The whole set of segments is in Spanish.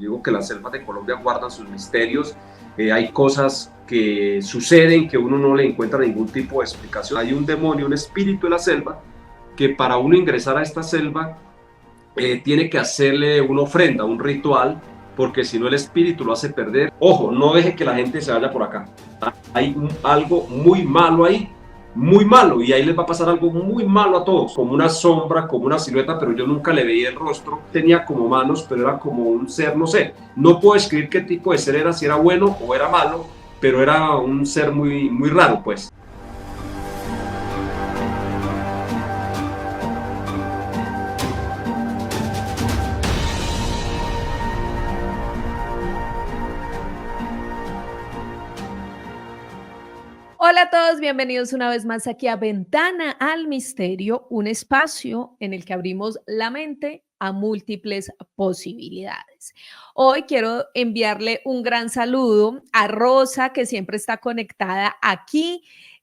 Digo que las selvas de Colombia guardan sus misterios. Hay cosas que suceden que uno no le encuentra ningún tipo de explicación. Hay un demonio, un espíritu en la selva, que para uno ingresar a esta selva tiene que hacerle una ofrenda, un ritual, porque si no el espíritu lo hace perder. Ojo, no deje que la gente se vaya por acá. Hay algo muy malo ahí, muy malo, y ahí les va a pasar algo muy malo a todos, como una sombra, como una silueta, pero yo nunca le veía el rostro. Tenía como manos, pero era como un ser, no sé, no puedo describir qué tipo de ser era, si era bueno o era malo, pero era un ser muy, muy raro, pues. Hola a todos, bienvenidos una vez más aquí a Ventana al Misterio, un espacio en el que abrimos la mente a múltiples posibilidades. Hoy quiero enviarle un gran saludo a Rosa, que siempre está conectada aquí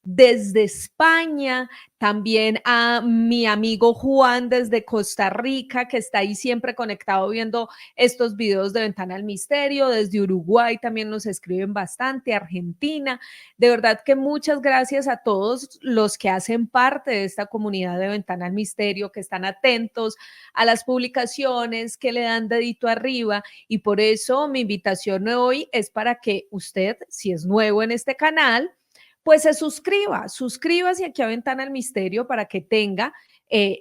desde España, también a mi amigo Juan desde Costa Rica, que está ahí siempre conectado viendo estos videos de Ventana al Misterio, desde Uruguay también nos escriben bastante, Argentina. De verdad que muchas gracias a todos los que hacen parte de esta comunidad de Ventana al Misterio, que están atentos a las publicaciones, que le dan dedito arriba, y por eso mi invitación de hoy es para que usted, si es nuevo en este canal, pues se suscríbase aquí a Ventana al Misterio para que tenga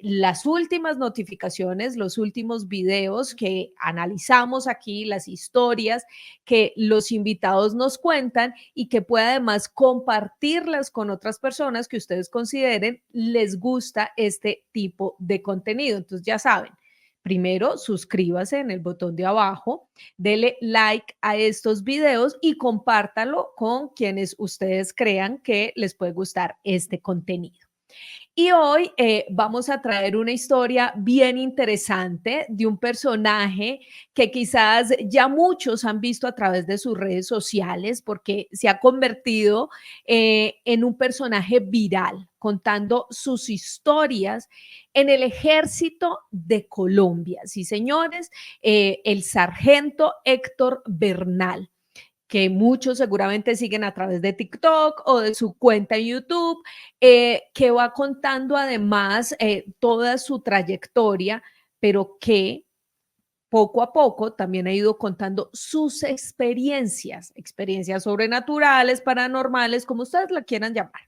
las últimas notificaciones, los últimos videos que analizamos aquí, las historias que los invitados nos cuentan, y que pueda además compartirlas con otras personas que ustedes consideren les gusta este tipo de contenido. Entonces ya saben, primero suscríbase en el botón de abajo, dele like a estos videos y compártalo con quienes ustedes crean que les puede gustar este contenido. Y hoy vamos a traer una historia bien interesante de un personaje que quizás ya muchos han visto a través de sus redes sociales, porque se ha convertido en un personaje viral, contando sus historias en el ejército de Colombia. Sí, señores, el sargento Héctor Bernal, que muchos seguramente siguen a través de TikTok o de su cuenta en YouTube, que va contando además toda su trayectoria, pero que poco a poco también ha ido contando sus experiencias sobrenaturales, paranormales, como ustedes la quieran llamar,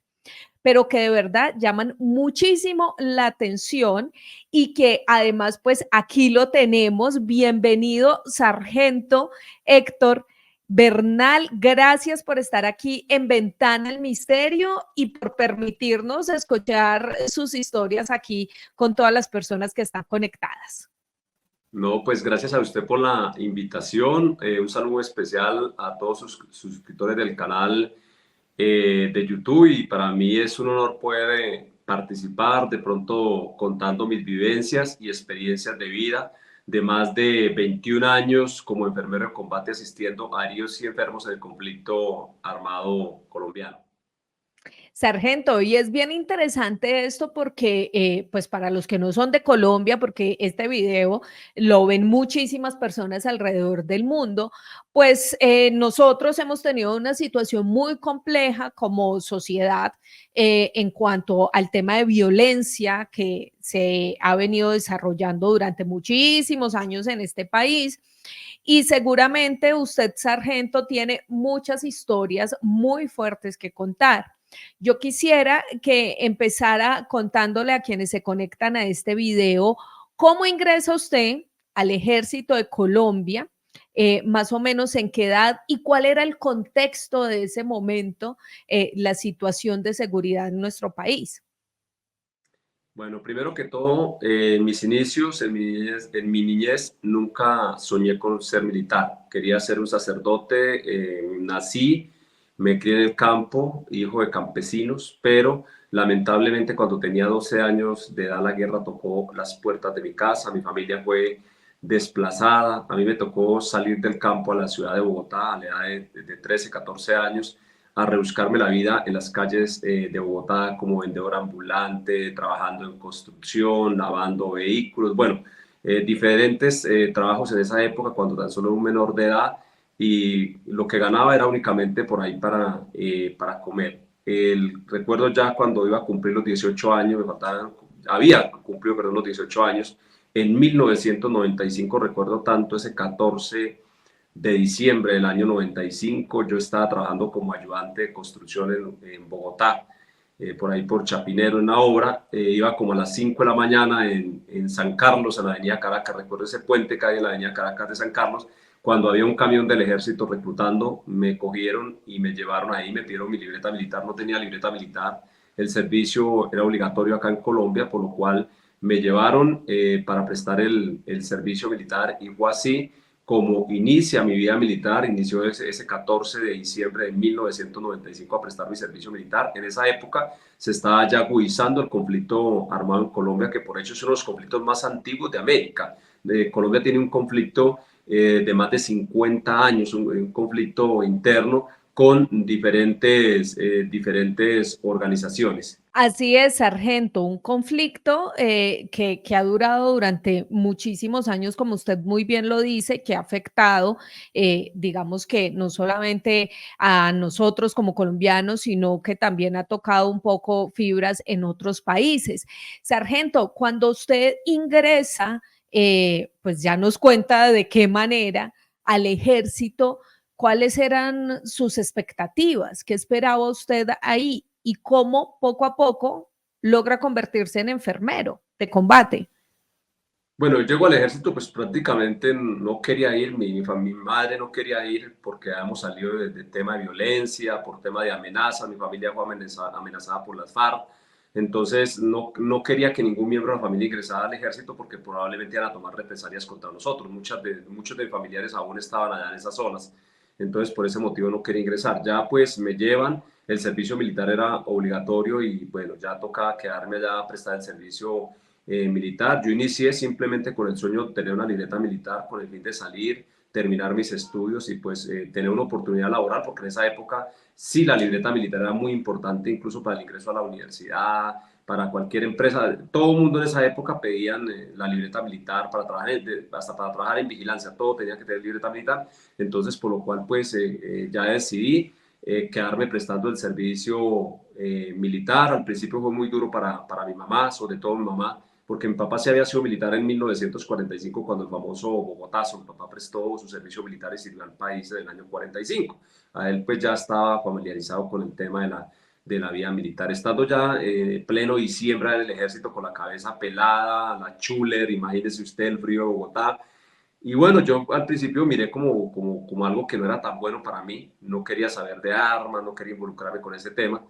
pero que de verdad llaman muchísimo la atención, y que además pues aquí lo tenemos. Bienvenido, sargento Héctor Bernal, gracias por estar aquí en Ventana al Misterio y por permitirnos escuchar sus historias aquí con todas las personas que están conectadas. No, pues gracias a usted por la invitación. Un saludo especial a todos sus suscriptores del canal de YouTube, y para mí es un honor poder participar, de pronto contando mis vivencias y experiencias de vida de más de 21 años como enfermero de combate asistiendo a heridos y enfermos en el conflicto armado colombiano. Sargento, y es bien interesante esto porque, pues para los que no son de Colombia, porque este video lo ven muchísimas personas alrededor del mundo, pues nosotros hemos tenido una situación muy compleja como sociedad en cuanto al tema de violencia que se ha venido desarrollando durante muchísimos años en este país. Y seguramente usted, sargento, tiene muchas historias muy fuertes que contar. Yo quisiera que empezara contándole a quienes se conectan a este video cómo ingresa usted al Ejército de Colombia, más o menos en qué edad y cuál era el contexto de ese momento, la situación de seguridad en nuestro país. Bueno, primero que todo, en mis inicios, en mi niñez, nunca soñé con ser militar. Quería ser un sacerdote, nací, me crié en el campo, hijo de campesinos, pero lamentablemente cuando tenía 12 años de edad la guerra tocó las puertas de mi casa, mi familia fue desplazada, a mí me tocó salir del campo a la ciudad de Bogotá a la edad de 13, 14 años, a rebuscarme la vida en las calles de Bogotá como vendedor ambulante, trabajando en construcción, lavando vehículos. Bueno, diferentes trabajos en esa época cuando tan solo era un menor de edad y lo que ganaba era únicamente por ahí para comer. Recuerdo ya cuando iba a cumplir los 18 años, había cumplido, perdón, los 18 años, en 1995, recuerdo tanto ese 14 de diciembre del año 95, yo estaba trabajando como ayudante de construcción en Bogotá, por ahí por Chapinero en la obra, iba como a las 5 de la mañana en San Carlos, en la avenida Caracas, recuerdo ese puente que hay en la avenida Caracas de San Carlos, cuando había un camión del ejército reclutando, me cogieron y me llevaron ahí, me pidieron mi libreta militar, no tenía libreta militar, el servicio era obligatorio acá en Colombia, por lo cual me llevaron para prestar el servicio militar y fue así como inicia mi vida militar, inició ese 14 de diciembre de 1995 a prestar mi servicio militar. En esa época se estaba ya agudizando el conflicto armado en Colombia, que por hecho es uno de los conflictos más antiguos de América. Colombia tiene un conflicto de más de 50 años, un conflicto interno con diferentes organizaciones. Así es, sargento, un conflicto que ha durado durante muchísimos años, como usted muy bien lo dice, que ha afectado, digamos que no solamente a nosotros como colombianos, sino que también ha tocado un poco fibras en otros países. Sargento, cuando usted ingresa, pues ya nos cuenta de qué manera al ejército, cuáles eran sus expectativas, qué esperaba usted ahí y cómo poco a poco logra convertirse en enfermero de combate. Bueno, yo llego al ejército, pues prácticamente no quería ir, mi madre no quería ir porque habíamos salido de tema de violencia, por tema de amenazas, mi familia fue amenazada por las FARC, entonces no quería que ningún miembro de la familia ingresara al ejército porque probablemente iban a tomar represalias contra nosotros, muchos de mis familiares aún estaban allá en esas zonas, entonces por ese motivo no quería ingresar. Ya pues me llevan, el servicio militar era obligatorio y bueno, ya tocaba quedarme allá a prestar el servicio militar. Yo inicié simplemente con el sueño de tener una libreta militar con el fin de salir, terminar mis estudios y pues tener una oportunidad laboral, porque en esa época sí la libreta militar era muy importante, incluso para el ingreso a la universidad, para cualquier empresa. Todo el mundo en esa época pedían la libreta militar para trabajar, hasta para trabajar en vigilancia, todo tenía que tener libreta militar. Entonces, por lo cual pues ya decidí quedarme prestando el servicio militar. Al principio fue muy duro para mi mamá, sobre todo mi mamá, porque mi papá se había sido militar en 1945 cuando el famoso Bogotazo, mi papá prestó su servicio militar y sirvió al país en el año 45. A él pues ya estaba familiarizado con el tema de la vida militar. Estando ya pleno diciembre en el ejército con la cabeza pelada, la chuler, imagínese usted el frío de Bogotá. Y bueno, yo al principio miré como algo que no era tan bueno para mí, no quería saber de armas, no quería involucrarme con ese tema.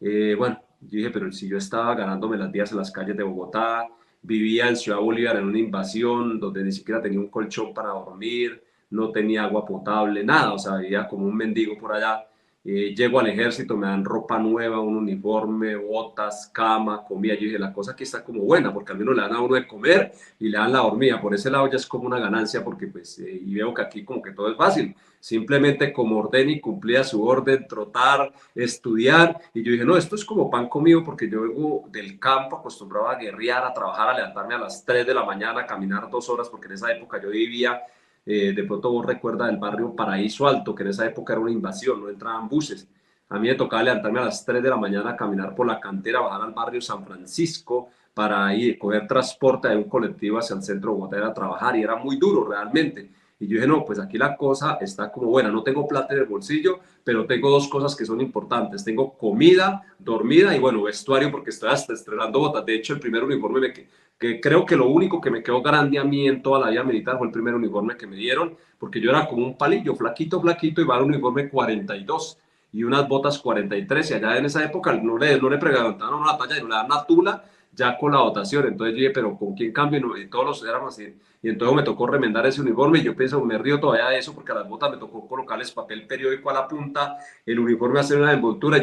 Bueno, yo dije, pero si yo estaba ganándome las días en las calles de Bogotá, vivía en Ciudad Bolívar en una invasión donde ni siquiera tenía un colchón para dormir, no tenía agua potable, nada, o sea, vivía como un mendigo por allá. Llego al ejército, me dan ropa nueva, un uniforme, botas, cama, comida. Yo dije, la cosa aquí está como buena, porque al menos le dan a uno de comer y le dan la dormida. Por ese lado ya es como una ganancia, porque pues, y veo que aquí como que todo es fácil. Simplemente como orden y cumplía su orden, trotar, estudiar. Y yo dije, no, esto es como pan comido, porque yo vengo del campo acostumbrado a guerrear, a trabajar, a levantarme a las 3 de la mañana, a caminar 2 horas, porque en esa época yo vivía de pronto vos recuerdas el barrio Paraíso Alto, que en esa época era una invasión, no entraban buses. A mí me tocaba levantarme a las 3 de la mañana a caminar por la cantera, bajar al barrio San Francisco para ir, coger transporte de un colectivo hacia el centro de Bogotá a trabajar y era muy duro realmente. Y yo dije, no, pues aquí la cosa está como buena, no tengo plata en el bolsillo, pero tengo dos cosas que son importantes. Tengo comida, dormida y bueno, vestuario porque estoy hasta estrenando botas. De hecho, el primer uniforme que creo que lo único que me quedó grande a mí en toda la vida militar fue el primer uniforme que me dieron, porque yo era como un palillo, flaquito, flaquito, y va al uniforme 42 y unas botas 43, y allá en esa época no le preguntaban una talla, no le dan una tula ya con la dotación. Entonces yo dije, pero ¿con quién cambio? Y todos los éramos así. Y entonces me tocó remendar ese uniforme y yo pienso, me río todavía de eso porque a las botas me tocó colocarles papel periódico a la punta, el uniforme hacer una envoltura.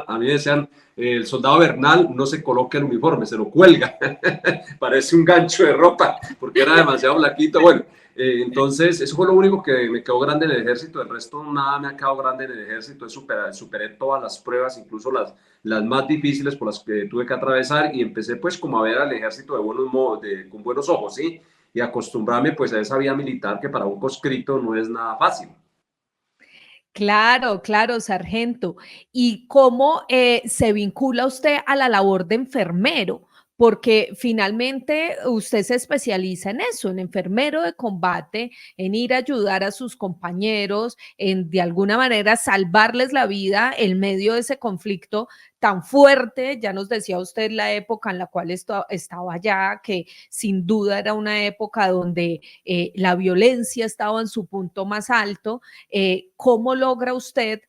A mí me decían, el soldado Bernal no se coloca el uniforme, se lo cuelga. Parece un gancho de ropa porque era demasiado blanquito. Bueno, entonces eso fue lo único que me quedó grande en el ejército. El resto nada me ha quedado grande en el ejército. Superé todas las pruebas, incluso las más difíciles por las que tuve que atravesar y empecé pues como a ver al ejército de con buenos ojos, ¿sí? y acostumbrarme pues a esa vida militar que para un conscripto no es nada fácil. Claro, claro, sargento. ¿Y cómo se vincula usted a la labor de enfermero? Porque finalmente usted se especializa en eso, en enfermero de combate, en ir a ayudar a sus compañeros, en de alguna manera salvarles la vida en medio de ese conflicto tan fuerte. Ya nos decía usted la época en la cual estaba ya, que sin duda era una época donde la violencia estaba en su punto más alto. ¿Cómo logra usted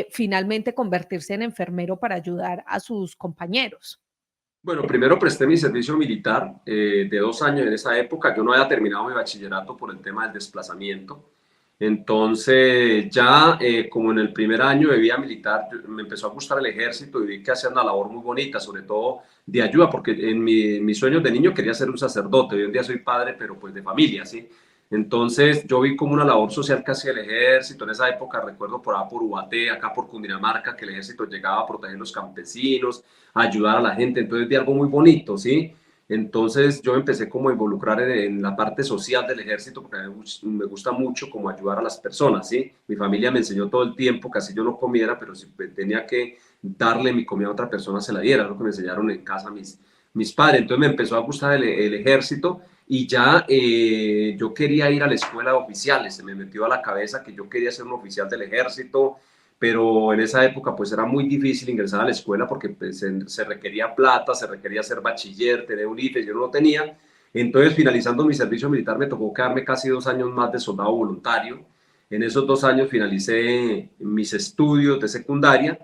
finalmente convertirse en enfermero para ayudar a sus compañeros? Bueno, primero presté mi servicio militar de 2 años en esa época. Yo no había terminado mi bachillerato por el tema del desplazamiento. Entonces, ya como en el primer año de vida militar, me empezó a gustar el ejército y vi que hacía una labor muy bonita, sobre todo de ayuda, porque en mis sueños de niño quería ser un sacerdote. Hoy en día soy padre, pero pues de familia, ¿sí? Entonces, yo vi como una labor social que hacía el ejército. En esa época, recuerdo por acá por Ubaté, acá por Cundinamarca, que el ejército llegaba a proteger a los campesinos, a ayudar a la gente. Entonces, vi algo muy bonito, ¿sí? Entonces yo me empecé como a involucrar en la parte social del ejército porque a mí me gusta mucho como ayudar a las personas, ¿sí? Mi familia me enseñó todo el tiempo que así yo no comiera, pero si tenía que darle mi comida a otra persona, se la diera, lo que me enseñaron en casa mis padres. Entonces me empezó a gustar el ejército y ya yo quería ir a la escuela de oficiales, se me metió a la cabeza que yo quería ser un oficial del ejército, pero en esa época pues era muy difícil ingresar a la escuela porque pues, se requería plata, se requería ser bachiller, tener un IFES, yo no lo tenía. Entonces, finalizando mi servicio militar, me tocó quedarme casi 2 años más de soldado voluntario. En esos 2 años finalicé mis estudios de secundaria,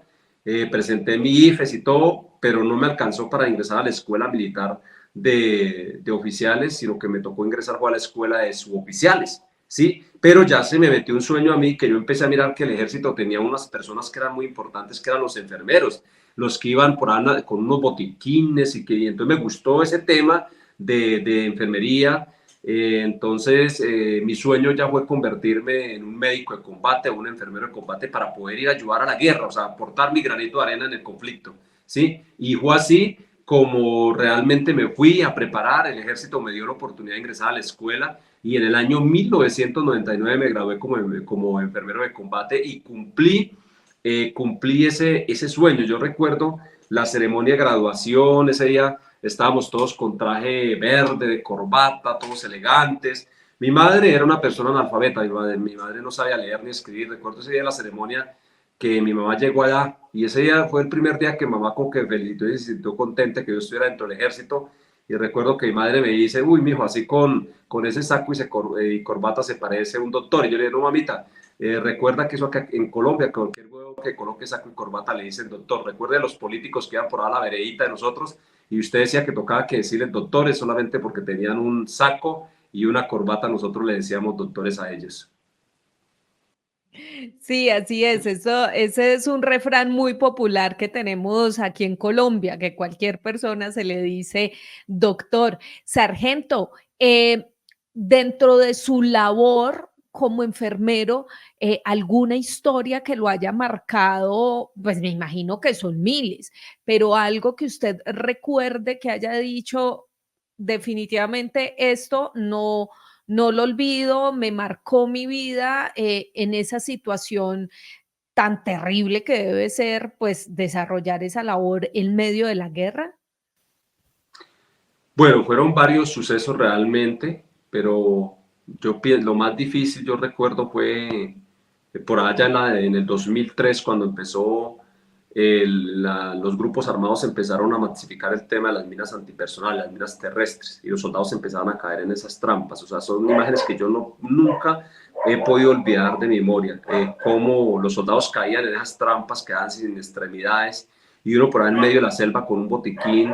presenté mi IFES y todo, pero no me alcanzó para ingresar a la escuela militar de oficiales, sino que me tocó ingresar a la escuela de suboficiales. ¿Sí? Pero ya se me metió un sueño a mí que yo empecé a mirar que el ejército tenía unas personas que eran muy importantes, que eran los enfermeros, los que iban por ahí con unos botiquines y entonces me gustó ese tema de enfermería. Entonces mi sueño ya fue convertirme en un médico de combate o un enfermero de combate para poder ir a ayudar a la guerra, o sea, aportar mi granito de arena en el conflicto, ¿sí? Y fue así como realmente me fui a preparar, el ejército me dio la oportunidad de ingresar a la escuela y en el año 1999 me gradué como enfermero de combate y cumplí ese sueño. Yo recuerdo la ceremonia de graduación, ese día estábamos todos con traje verde, de corbata, todos elegantes. Mi madre era una persona analfabeta, mi madre no sabía leer ni escribir. Recuerdo ese día de la ceremonia que mi mamá llegó allá y ese día fue el primer día que mamá como que felicitó y se sintió contenta que yo estuviera dentro del ejército. Y recuerdo que mi madre me dice, uy, mijo, así con ese saco y corbata se parece a un doctor. Y yo le digo, no, mamita, recuerda que eso acá en Colombia, cualquier huevo que coloque saco y corbata le dicen doctor. Recuerde a los políticos que iban por ahí a la veredita de nosotros y usted decía que tocaba que decirles doctores solamente porque tenían un saco y una corbata, nosotros le decíamos doctores a ellos. Sí, así es. Ese es un refrán muy popular que tenemos aquí en Colombia, que cualquier persona se le dice doctor. Sargento, dentro de su labor como enfermero, alguna historia que lo haya marcado, pues me imagino que son miles, pero algo que usted recuerde que haya dicho, definitivamente esto no lo olvido, me marcó mi vida en esa situación tan terrible que debe ser, pues, desarrollar esa labor en medio de la guerra. Bueno, fueron varios sucesos realmente, pero lo más difícil yo recuerdo fue por allá en el 2003 cuando empezó los grupos armados empezaron a masificar el tema de las minas antipersonales, las minas terrestres, y los soldados empezaron a caer en esas trampas. O sea, son imágenes que yo nunca he podido olvidar de mi memoria, cómo los soldados caían en esas trampas, quedaban sin extremidades, y uno por ahí en medio de la selva con un botiquín,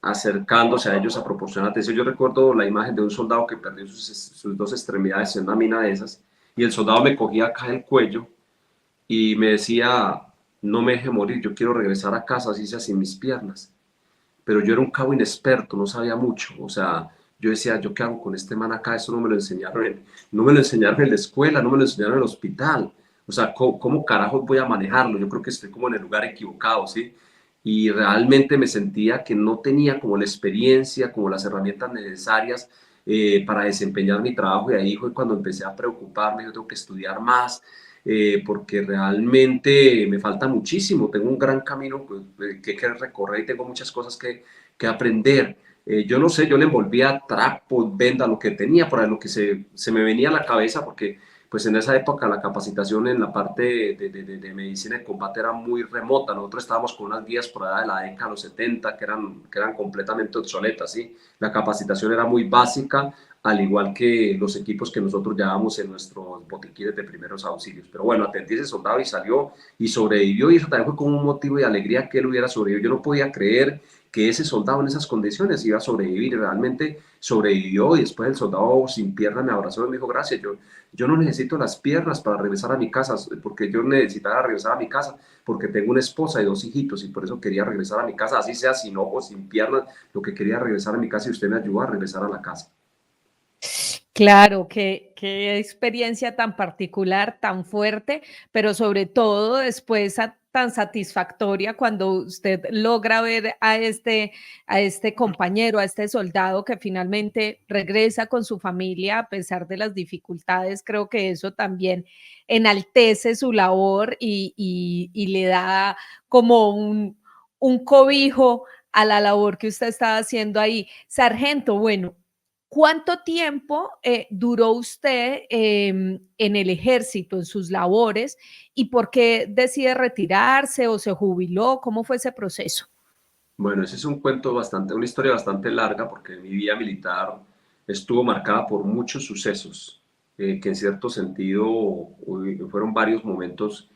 acercándose a ellos a proporcionar atención. Yo recuerdo la imagen de un soldado que perdió sus dos extremidades en una mina de esas, y el soldado me cogía acá el cuello y me decía, no me deje morir, yo quiero regresar a casa, así sea sin mis piernas. Pero yo era un cabo inexperto, no sabía mucho, o sea, yo decía, ¿yo qué hago con este man acá? Eso no me lo enseñaron en la escuela, no me lo enseñaron en el hospital. O sea, ¿cómo carajos voy a manejarlo? Yo creo que estoy como en el lugar equivocado, ¿sí? Y realmente me sentía que no tenía como la experiencia, como las herramientas necesarias para desempeñar mi trabajo, y ahí fue cuando empecé a preocuparme. Yo tengo que estudiar más, porque realmente me falta muchísimo, tengo un gran camino pues, que recorrer y tengo muchas cosas que aprender. Yo no sé, yo le envolvía trapos, venda, lo que tenía, por ahí lo que se me venía a la cabeza, porque pues en esa época la capacitación en la parte de medicina de combate era muy remota. Nosotros estábamos con unas guías por allá de la década de los 70 que eran completamente obsoletas, ¿sí? La capacitación era muy básica, al igual que los equipos que nosotros llevábamos en nuestros botiquines de primeros auxilios. Pero bueno, atendí a ese soldado y salió y sobrevivió, y eso también fue como un motivo de alegría que él hubiera sobrevivido. Yo no podía creer que ese soldado en esas condiciones iba a sobrevivir, y realmente sobrevivió. Y después el soldado sin pierna me abrazó y me dijo: gracias, yo no necesito las piernas para regresar a mi casa, porque yo necesitaba regresar a mi casa porque tengo una esposa y 2 hijitos, y por eso quería regresar a mi casa, así sea sin ojos, sin piernas, lo que quería regresar a mi casa, y usted me ayudó a regresar a la casa. Claro, qué experiencia tan particular, tan fuerte, pero sobre todo después tan satisfactoria cuando usted logra ver a este compañero, a este soldado que finalmente regresa con su familia a pesar de las dificultades. Creo que eso también enaltece su labor y le da como un cobijo a la labor que usted estaba haciendo ahí. Sargento, bueno, ¿cuánto tiempo duró usted en el ejército, en sus labores, y por qué decide retirarse o se jubiló? ¿Cómo fue ese proceso? Bueno, ese es un cuento bastante, una historia bastante larga, porque mi vida militar estuvo marcada por muchos sucesos, que en cierto sentido fueron varios momentos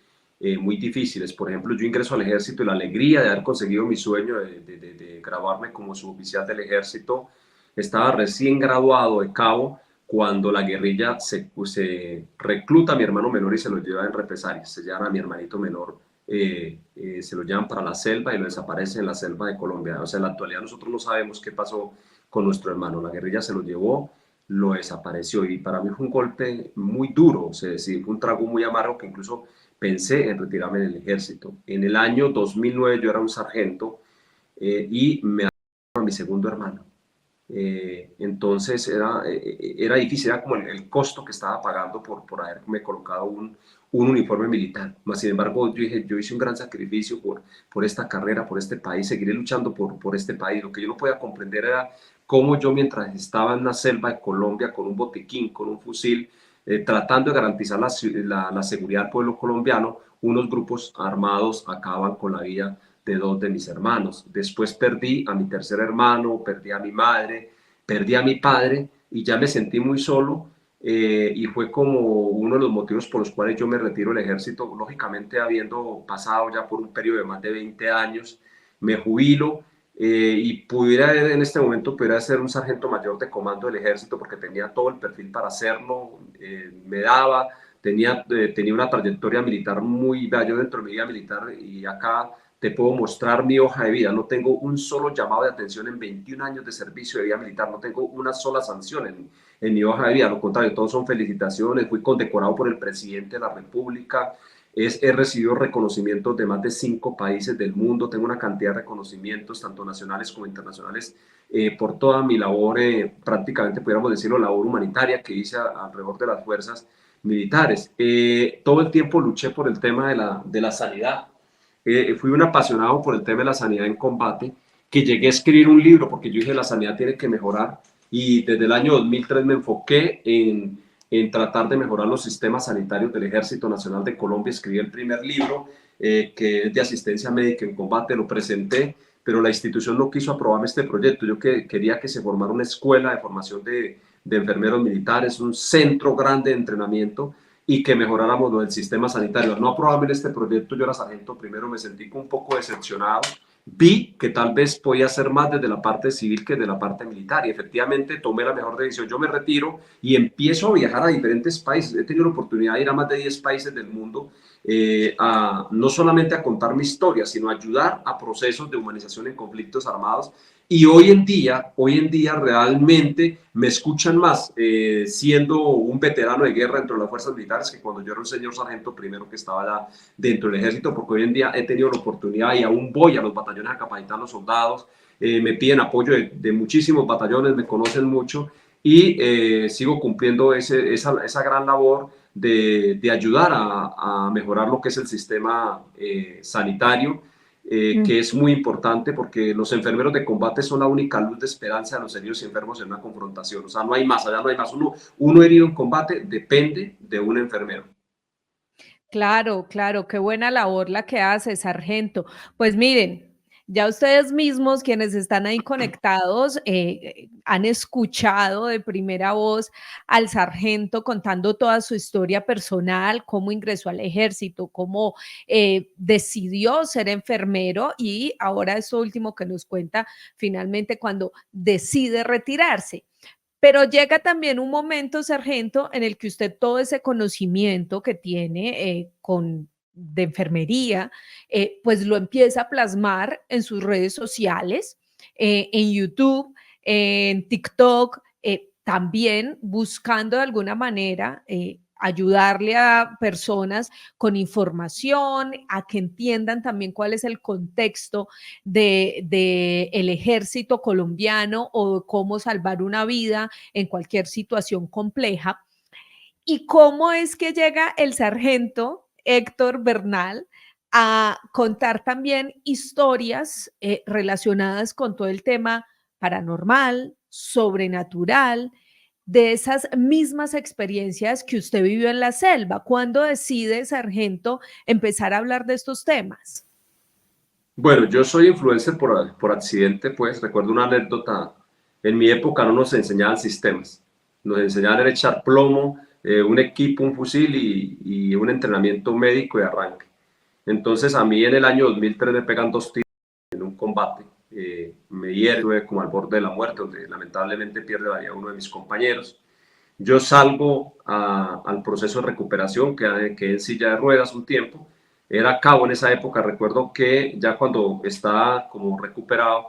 muy difíciles. Por ejemplo, yo ingreso al ejército y la alegría de haber conseguido mi sueño de graduarme como suboficial del ejército. Estaba recién graduado de cabo cuando la guerrilla se recluta a mi hermano menor y se lo lleva en represalias. Se llevan a mi hermanito menor, se lo llevan para la selva y lo desaparecen en la selva de Colombia. O sea, en la actualidad nosotros no sabemos qué pasó con nuestro hermano. La guerrilla se lo llevó, lo desapareció, y para mí fue un golpe muy duro, o sea, sí, fue un trago muy amargo, que incluso pensé en retirarme del ejército. En el año 2009 yo era un sargento, y me a mi segundo hermano. Entonces era difícil, era como el costo que estaba pagando por haberme colocado un uniforme militar. Mas, sin embargo, yo dije: yo hice un gran sacrificio por esta carrera, por este país, seguiré luchando por este país. Lo que yo no podía comprender era cómo yo, mientras estaba en la selva de Colombia con un botiquín, con un fusil, tratando de garantizar la seguridad del pueblo colombiano, unos grupos armados acaban con la vida de 2 de mis hermanos. Después perdí a mi tercer hermano, perdí a mi madre, perdí a mi padre, y ya me sentí muy solo, y fue como uno de los motivos por los cuales yo me retiro del ejército. Lógicamente, habiendo pasado ya por un periodo de más de 20 años, me jubilo, y en este momento pudiera ser un sargento mayor de comando del ejército, porque tenía todo el perfil para hacerlo, me daba, tenía una trayectoria militar muy bella dentro de mi vida militar, y acá te puedo mostrar mi hoja de vida. No tengo un solo llamado de atención en 21 años de servicio de vida militar, no tengo una sola sanción en mi hoja de vida, lo contrario, todos son felicitaciones. Fui condecorado por el presidente de la República, he recibido reconocimientos de más de 5 países del mundo, tengo una cantidad de reconocimientos, tanto nacionales como internacionales, por toda mi labor, prácticamente pudiéramos decirlo, labor humanitaria que hice alrededor de las fuerzas militares. Todo el tiempo luché por el tema de la sanidad. Fui un apasionado por el tema de la sanidad en combate, que llegué a escribir un libro, porque yo dije: la sanidad tiene que mejorar, y desde el año 2003 me enfoqué en tratar de mejorar los sistemas sanitarios del Ejército Nacional de Colombia. Escribí el primer libro, que es de asistencia médica en combate, lo presenté, pero la institución no quiso aprobarme este proyecto. Yo quería que se formara una escuela de formación de enfermeros militares, un centro grande de entrenamiento, y que mejoráramos lo del sistema sanitario. Al no aprobarme este proyecto, yo era sargento primero, me sentí un poco decepcionado. Vi que tal vez podía hacer más desde la parte civil que desde la parte militar, y efectivamente tomé la mejor decisión. Yo me retiro y empiezo a viajar a diferentes países. He tenido la oportunidad de ir a más de 10 países del mundo, no solamente a contar mi historia, sino a ayudar a procesos de humanización en conflictos armados. Y hoy en día realmente me escuchan más, siendo un veterano de guerra dentro de las fuerzas militares, que cuando yo era un señor sargento primero que estaba ya dentro del ejército, porque hoy en día he tenido la oportunidad y aún voy a los batallones a capacitar a los soldados. Me piden apoyo de muchísimos batallones, me conocen mucho, y sigo cumpliendo esa gran labor de ayudar a mejorar lo que es el sistema sanitario, que es muy importante porque los enfermeros de combate son la única luz de esperanza de los heridos y enfermos en una confrontación. O sea, no hay más, allá no hay más. Uno herido en combate depende de un enfermero. Claro, claro, qué buena labor la que hace, sargento. Pues miren, ya ustedes mismos, quienes están ahí conectados, han escuchado de primera voz al sargento contando toda su historia personal, cómo ingresó al ejército, cómo decidió ser enfermero y ahora eso último que nos cuenta finalmente cuando decide retirarse. Pero llega también un momento, sargento, en el que usted todo ese conocimiento que tiene de enfermería, pues lo empieza a plasmar en sus redes sociales, en YouTube, en TikTok, también buscando de alguna manera ayudarle a personas con información, a que entiendan también cuál es el contexto de el ejército colombiano o cómo salvar una vida en cualquier situación compleja. ¿Y cómo es que llega el sargento Héctor Bernal a contar también historias relacionadas con todo el tema paranormal, sobrenatural, de esas mismas experiencias que usted vivió en la selva? ¿Cuándo decide, sargento, empezar a hablar de estos temas? Bueno, yo soy influencer por accidente, pues recuerdo una anécdota. En mi época no nos enseñaban sistemas, nos enseñaban a echar plomo, un equipo, un fusil y un entrenamiento médico de arranque. Entonces a mí en el año 2003 me pegan dos tiros en un combate, me hierve como al borde de la muerte, donde lamentablemente pierde la vida uno de mis compañeros. Yo salgo al proceso de recuperación, que en silla de ruedas un tiempo. Era cabo en esa época. Recuerdo que ya cuando estaba como recuperado,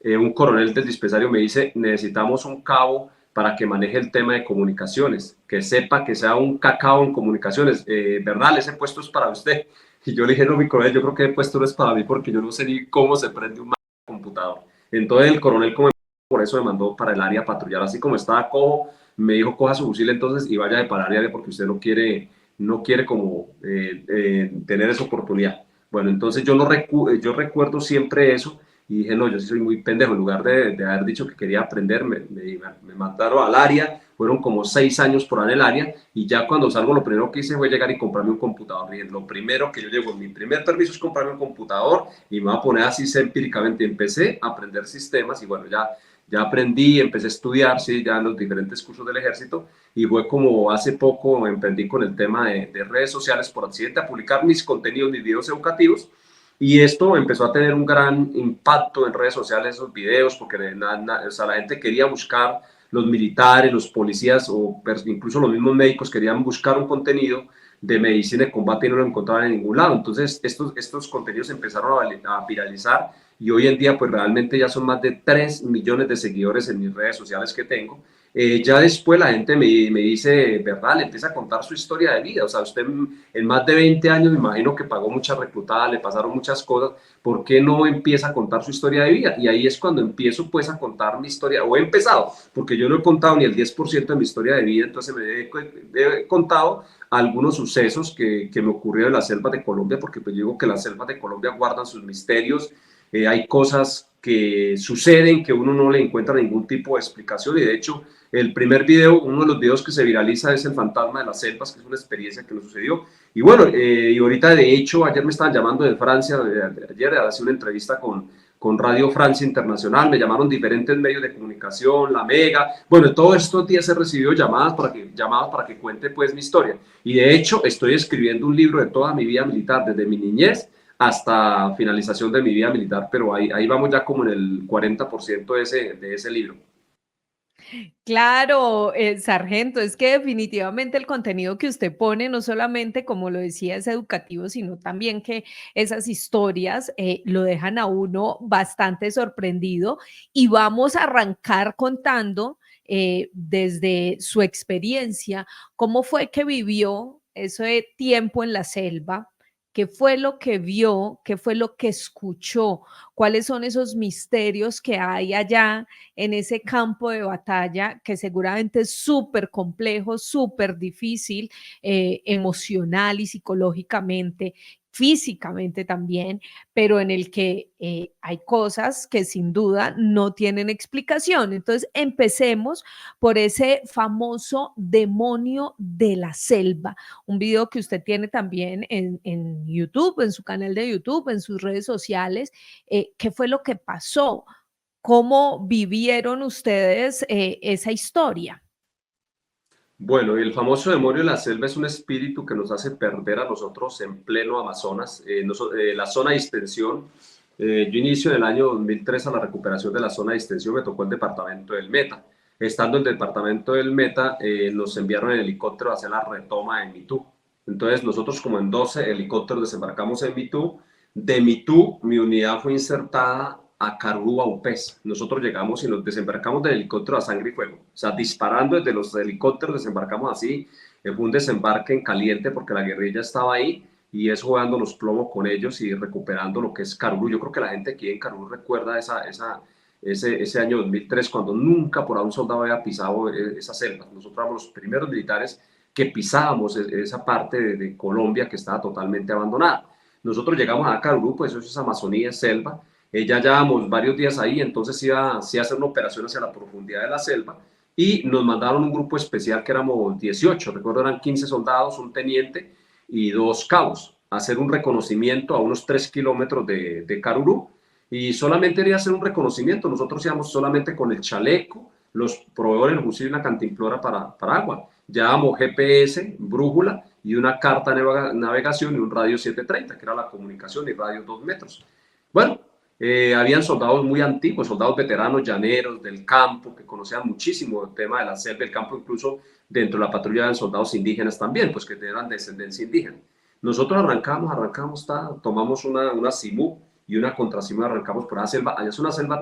un coronel del dispensario me dice, necesitamos un cabo para que maneje el tema de comunicaciones, que sepa que sea un cacao en comunicaciones. Bernal, ese puesto es para usted. Y yo le dije, no, mi coronel, yo creo que el puesto no es para mí porque yo no sé ni cómo se prende un computador. Entonces el coronel, como por eso me mandó para el área a patrullar, así como estaba cojo, me dijo coja su fusil entonces y vaya de para el área porque usted no quiere como tener esa oportunidad. Bueno, entonces yo recuerdo siempre eso y dije, no, yo sí soy muy pendejo, en lugar de haber dicho que quería aprender, me mandaron al área, fueron como 6 años por ahí en el área y ya cuando salgo lo primero que hice fue llegar y comprarme un computador. Y lo primero que yo llego, mi primer permiso es comprarme un computador y me voy a poner así empíricamente, empecé a aprender sistemas y bueno, ya aprendí, empecé a estudiar, sí, ya en los diferentes cursos del ejército y fue como hace poco emprendí con el tema de redes sociales por accidente a publicar mis contenidos, mis videos educativos y esto empezó a tener un gran impacto en redes sociales, esos videos, porque o sea, la gente quería buscar, los militares, los policías o incluso los mismos médicos querían buscar un contenido de medicina de combate y no lo encontraban en ningún lado. Entonces estos contenidos empezaron a viralizar y hoy en día pues realmente ya son más de 3 millones de seguidores en mis redes sociales que tengo. Ya después la gente me dice, ¿verdad? Le empieza a contar su historia de vida. O sea, usted en más de 20 años me imagino que pagó muchas reclutadas, le pasaron muchas cosas. ¿Por qué no empieza a contar su historia de vida? Y ahí es cuando empiezo pues a contar mi historia, o he empezado, porque yo no he contado ni el 10% de mi historia de vida, entonces he contado algunos sucesos que me ocurrieron en las selvas de Colombia, porque pues yo digo que las selvas de Colombia guardan sus misterios, hay cosas que suceden que uno no le encuentra ningún tipo de explicación y de hecho el primer video, uno de los videos que se viraliza es el fantasma de las selvas, que es una experiencia que nos sucedió. Y bueno, y ahorita de hecho, ayer me estaban llamando de Francia, ayer hacía una entrevista con Radio Francia Internacional, me llamaron diferentes medios de comunicación, La Mega, bueno, todos estos días he recibido llamadas para que cuente pues mi historia. Y de hecho, estoy escribiendo un libro de toda mi vida militar, desde mi niñez hasta finalización de mi vida militar, pero ahí vamos ya como en el 40% de ese libro. Claro, sargento, es que definitivamente el contenido que usted pone, no solamente, como lo decía, es educativo, sino también que esas historias lo dejan a uno bastante sorprendido y vamos a arrancar contando desde su experiencia, cómo fue que vivió ese tiempo en la selva, ¿Qué fue lo que vio? ¿Qué fue lo que escuchó? ¿Cuáles son esos misterios que hay allá en ese campo de batalla que seguramente es súper complejo, súper difícil, emocional y psicológicamente, físicamente también, pero en el que hay cosas que sin duda no tienen explicación? Entonces, empecemos por ese famoso demonio de la selva, un video que usted tiene también en YouTube, en su canal de YouTube, en sus redes sociales. ¿Qué fue lo que pasó? ¿Cómo vivieron ustedes esa historia? Bueno, el famoso demonio de la selva es un espíritu que nos hace perder a nosotros en pleno Amazonas. La zona de extensión, yo inicio en el año 2003 a la recuperación de la zona de extensión, me tocó el departamento del Meta. Estando en el departamento del Meta, nos enviaron en helicóptero a hacer la retoma en Mitú. Entonces nosotros como en 12 helicópteros desembarcamos en Mitú. De Mitú, mi unidad fue insertada a Caruru, Upés. Nosotros llegamos y nos desembarcamos del helicóptero a sangre y fuego. O sea, disparando desde los helicópteros, desembarcamos así. Fue un desembarque en caliente porque la guerrilla estaba ahí y es jugando los plomos con ellos y recuperando lo que es Caruru. Yo creo que la gente aquí en Caruru recuerda ese año 2003 cuando nunca por ahí un soldado había pisado esa selva. Nosotros éramos los primeros militares que pisábamos esa parte de Colombia que estaba totalmente abandonada. Nosotros llegamos a Caruru, pues eso es Amazonía, es selva. Ya llevamos varios días ahí, entonces sí a hacer una operación hacia la profundidad de la selva y nos mandaron un grupo especial que éramos 18, recuerdo eran 15 soldados, un teniente y 2 cabos, a hacer un reconocimiento a unos 3 kilómetros de Caruru y solamente quería hacer un reconocimiento, nosotros íbamos solamente con el chaleco, los proveedores del fusil y la cantimplora para agua, llevábamos GPS, brújula y una carta de navegación y un radio 730, que era la comunicación y radio 2 metros. Bueno, habían soldados muy antiguos, soldados veteranos, llaneros, del campo, que conocían muchísimo el tema de la selva, el campo, incluso dentro de la patrulla de soldados indígenas también, pues que eran de descendencia indígena. Nosotros arrancamos, tomamos una simú y una contrasimú, arrancamos por la selva. Allá es una selva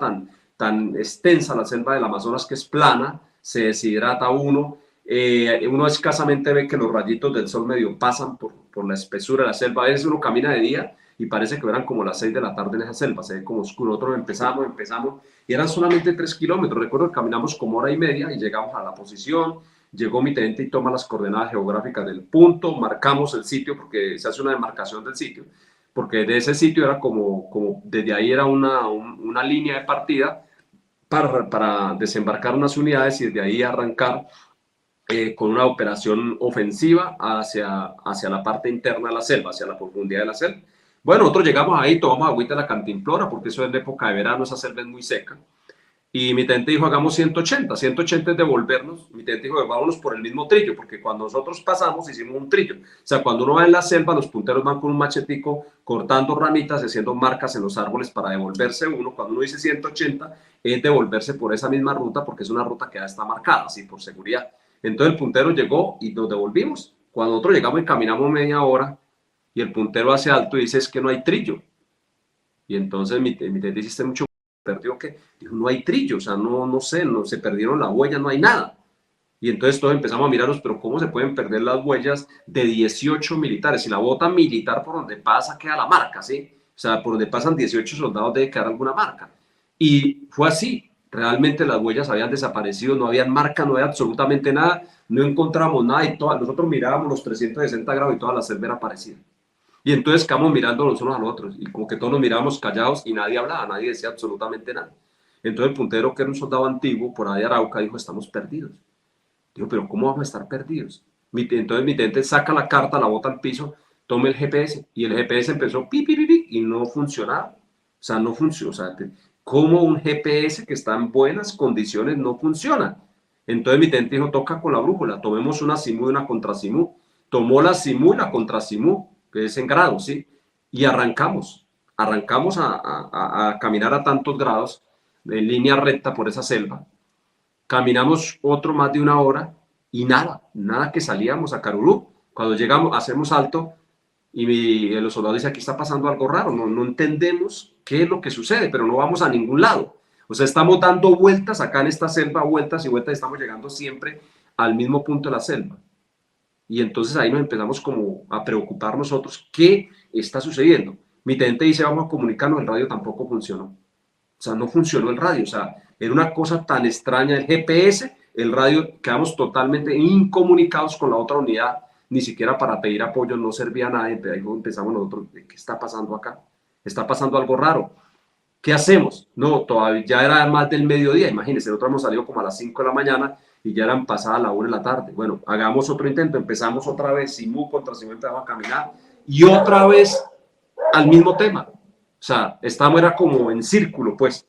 tan extensa, la selva del Amazonas, que es plana, se deshidrata uno escasamente ve que los rayitos del sol medio pasan por la espesura de la selva. A veces uno camina de día y parece que eran como las 6 de la tarde en esa selva, se ve como oscuro. Nosotros empezamos y eran solamente 3 kilómetros. Recuerdo que caminamos como hora y media y llegamos a la posición. Llegó mi teniente y toma las coordenadas geográficas del punto, marcamos el sitio porque se hace una demarcación del sitio, porque de ese sitio era como desde ahí era una línea de partida para desembarcar unas unidades y desde ahí arrancar con una operación ofensiva hacia la parte interna de la selva, hacia la profundidad de la selva. Bueno, nosotros llegamos ahí, tomamos agüita de la cantimplora, porque eso es de época de verano, esa selva es muy seca. Y mi teniente dijo, hagamos 180 es devolvernos. Mi teniente dijo, vámonos por el mismo trillo, porque cuando nosotros pasamos hicimos un trillo. O sea, cuando uno va en la selva, los punteros van con un machetico cortando ramitas, haciendo marcas en los árboles para devolverse uno. Cuando uno dice 180, es devolverse por esa misma ruta, porque es una ruta que ya está marcada, así por seguridad. Entonces el puntero llegó y nos devolvimos. Cuando nosotros llegamos y caminamos media hora, y el puntero hace alto y dice, es que no hay trillo. Y entonces mi teniente dice, mucho perdió que dijo, no hay trillo, o sea, no sé, no, se perdieron las huellas, no hay nada. Y entonces todos empezamos a mirarnos, pero ¿cómo se pueden perder las huellas de 18 militares? Si la bota militar por donde pasa queda la marca, ¿sí? O sea, por donde pasan 18 soldados debe quedar alguna marca. Y fue así, realmente las huellas habían desaparecido, no había marca, no había absolutamente nada, no encontramos nada y nosotros mirábamos los 360 grados y toda la selva era parecida. Y entonces quedamos mirando los unos a los otros y como que todos nos mirábamos callados y nadie hablaba, nadie decía absolutamente nada. Entonces el puntero, que era un soldado antiguo por ahí de Arauca, dijo, estamos perdidos. Dijo, pero ¿cómo vamos a estar perdidos? Entonces mi teniente saca la carta, la bota al piso, toma el GPS y el GPS empezó pi, pi, pi, pi, y no funcionaba. O sea, no funciona. O sea, ¿cómo un GPS que está en buenas condiciones no funciona? Entonces mi teniente dijo, toca con la brújula, tomemos una simú y una contrasimú. Tomó la simú y la contrasimú, que es en grados, ¿sí? Y arrancamos a caminar a tantos grados, en línea recta por esa selva. Caminamos otro más de una hora y nada que salíamos a Caruru. Cuando llegamos, hacemos alto y los soldados dicen, aquí está pasando algo raro, no entendemos qué es lo que sucede, pero no vamos a ningún lado. O sea, estamos dando vueltas acá en esta selva, vueltas y vueltas, y estamos llegando siempre al mismo punto de la selva. Y entonces ahí nos empezamos como a preocupar nosotros qué está sucediendo. Mi teniente dice, vamos a comunicarnos, el radio tampoco funcionó. O sea, no funcionó el radio, o sea, era una cosa tan extraña el GPS, el radio, quedamos totalmente incomunicados con la otra unidad, ni siquiera para pedir apoyo no servía nada. Ahí empezamos nosotros, ¿qué está pasando acá? Está pasando algo raro. ¿Qué hacemos? No, todavía ya era más del mediodía, imagínense, nosotros hemos salido como a las 5 de la mañana y ya eran pasadas la 1 de la tarde. Bueno, hagamos otro intento, empezamos otra vez, Simú contra Simú, empezamos a caminar y otra vez al mismo tema. O sea, era como en círculo, pues.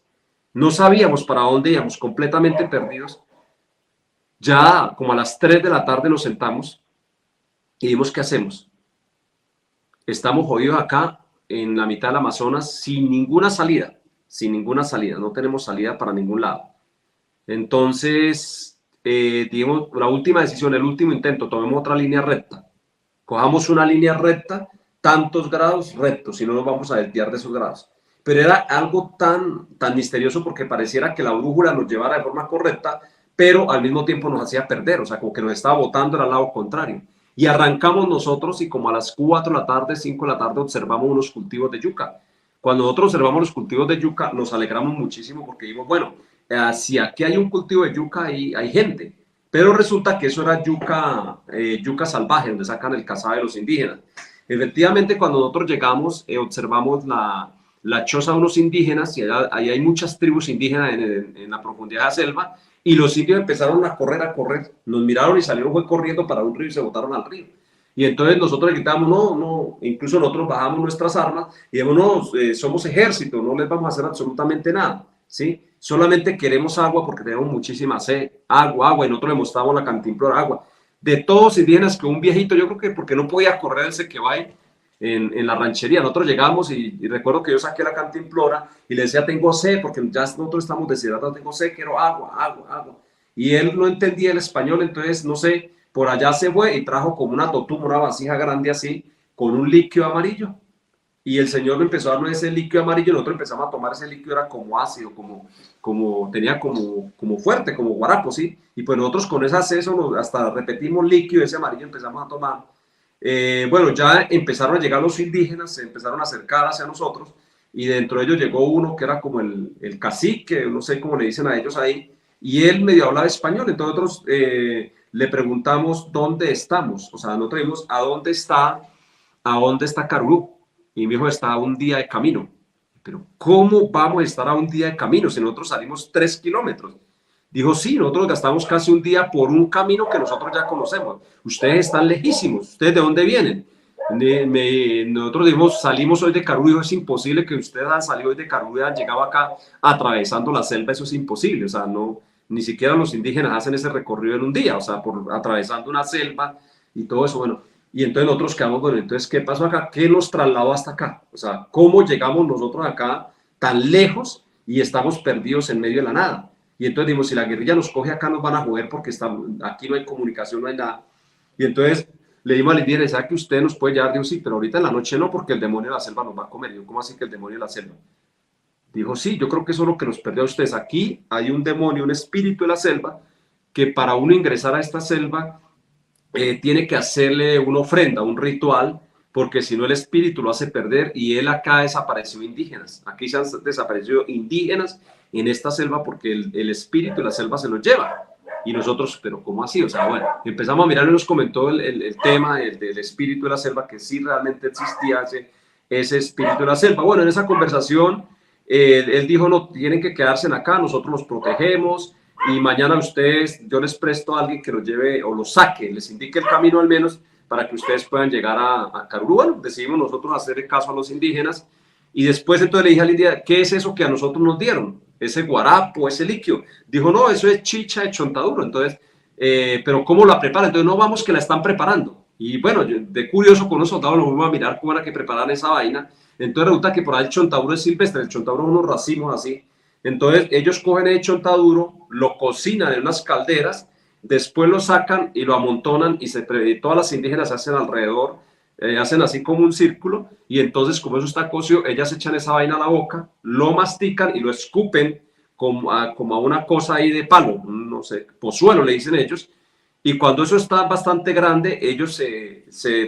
No sabíamos para dónde íbamos, completamente perdidos. Ya como a las 3 de la tarde nos sentamos y dijimos, ¿qué hacemos? Estamos jodidos acá en la mitad del Amazonas sin ninguna salida, no tenemos salida para ningún lado. Entonces, digamos, la última decisión, el último intento, tomemos otra línea recta, cojamos una línea recta, tantos grados rectos, si no nos vamos a desviar de esos grados. Pero era algo tan misterioso porque pareciera que la brújula nos llevara de forma correcta, pero al mismo tiempo nos hacía perder, o sea, como que nos estaba botando al lado contrario. Y arrancamos nosotros y como a las 4 de la tarde, 5 de la tarde, observamos unos cultivos de yuca. Cuando nosotros observamos los cultivos de yuca, nos alegramos muchísimo porque dijimos, bueno, si aquí hay un cultivo de yuca, hay gente. Pero resulta que eso era yuca salvaje, donde sacan el cazabe de los indígenas. Efectivamente, cuando nosotros llegamos, observamos la choza de unos indígenas, y ahí hay muchas tribus indígenas en la profundidad de la selva, y los indios empezaron a correr, nos miraron y salieron fue corriendo para un río y se botaron al río. Y entonces nosotros gritamos, no, incluso nosotros bajamos nuestras armas y dijimos, no, somos ejército, no les vamos a hacer absolutamente nada, ¿sí? Solamente queremos agua porque tenemos muchísima sed, agua, y nosotros le mostramos la cantimplora, agua. De todos indígenas que un viejito, yo creo que porque no podía correr ese que va en la ranchería, nosotros llegamos y recuerdo que yo saqué la cantimplora y le decía, tengo sed, porque ya nosotros estamos deshidratados, tengo sed, quiero agua. Y él no entendía el español, entonces, no sé, por allá se fue y trajo como una totuma, una vasija grande así, con un líquido amarillo. Y el señor me empezó a darnos ese líquido amarillo y nosotros empezamos a tomar ese líquido, era como ácido, tenía como fuerte, como guarapo, ¿sí? Y pues nosotros con ese acceso hasta repetimos líquido, ese amarillo empezamos a tomar. Bueno, ya empezaron a llegar los indígenas, se empezaron a acercar hacia nosotros y dentro de ellos llegó uno que era como el cacique, no sé cómo le dicen a ellos ahí, y él medio hablaba español, entonces nosotros le preguntamos dónde estamos, o sea, nosotros vimos a dónde está Carulú, y mi hijo está a un día de camino. Pero ¿cómo vamos a estar a un día de camino si nosotros salimos 3 kilómetros? Dijo, sí, nosotros gastamos casi un día por un camino que nosotros ya conocemos. Ustedes están lejísimos. ¿Ustedes de dónde vienen? Nosotros dijimos, salimos hoy de Carulú. Dijo, es imposible que ustedes han salido hoy de Carulú y han llegado acá atravesando la selva. Eso es imposible. O sea, no, ni siquiera los indígenas hacen ese recorrido en un día. O sea, atravesando una selva y todo eso. Bueno, y entonces nosotros quedamos, bueno, entonces, ¿qué pasó acá? ¿Qué nos trasladó hasta acá? O sea, ¿cómo llegamos nosotros acá tan lejos y estamos perdidos en medio de la nada? Y entonces dijimos, si la guerrilla nos coge acá nos van a joder porque aquí no hay comunicación, no hay nada. Y entonces le dimos al indígena, ¿sabe que usted nos puede llevar? Dijo, sí, pero ahorita en la noche no, porque el demonio de la selva nos va a comer. Dijo, ¿cómo así que el demonio de la selva? Dijo, sí, yo creo que eso es lo que nos perdió a ustedes. Aquí hay un demonio, un espíritu de la selva, que para uno ingresar a esta selva tiene que hacerle una ofrenda, un ritual, porque si no el espíritu lo hace perder, y él acá desapareció indígenas. Aquí se han desaparecido indígenas en esta selva porque el espíritu de la selva se los lleva. Y nosotros, pero ¿cómo así? O sea, bueno, empezamos a mirar y nos comentó el tema del espíritu de la selva, que sí realmente existía ese espíritu de la selva. Bueno, en esa conversación, él dijo, no, tienen que quedarse acá, nosotros los protegemos, y mañana ustedes, yo les presto a alguien que los lleve o los saque, les indique el camino al menos para que ustedes puedan llegar a Carulú. Bueno, decidimos nosotros hacer caso a los indígenas y después entonces le dije al indígena, ¿qué es eso que a nosotros nos dieron? Ese guarapo, ese líquido. Dijo, no, eso es chicha de chontaduro. Entonces, pero ¿cómo la preparan? Entonces, no, vamos que la están preparando. Y bueno, yo, de curioso con los soldados nos fuimos a mirar cómo era que preparaban esa vaina. Entonces resulta que por ahí el chontaduro es silvestre, el chontaduro unos racimos así. Entonces ellos cogen el chontaduro, lo cocinan en unas calderas, después lo sacan y lo amontonan y todas las indígenas hacen alrededor, hacen así como un círculo y entonces como eso está cocido, ellas echan esa vaina a la boca, lo mastican y lo escupen como a una cosa ahí de palo, no sé, pozuelo le dicen ellos, Y cuando eso está bastante grande, ellos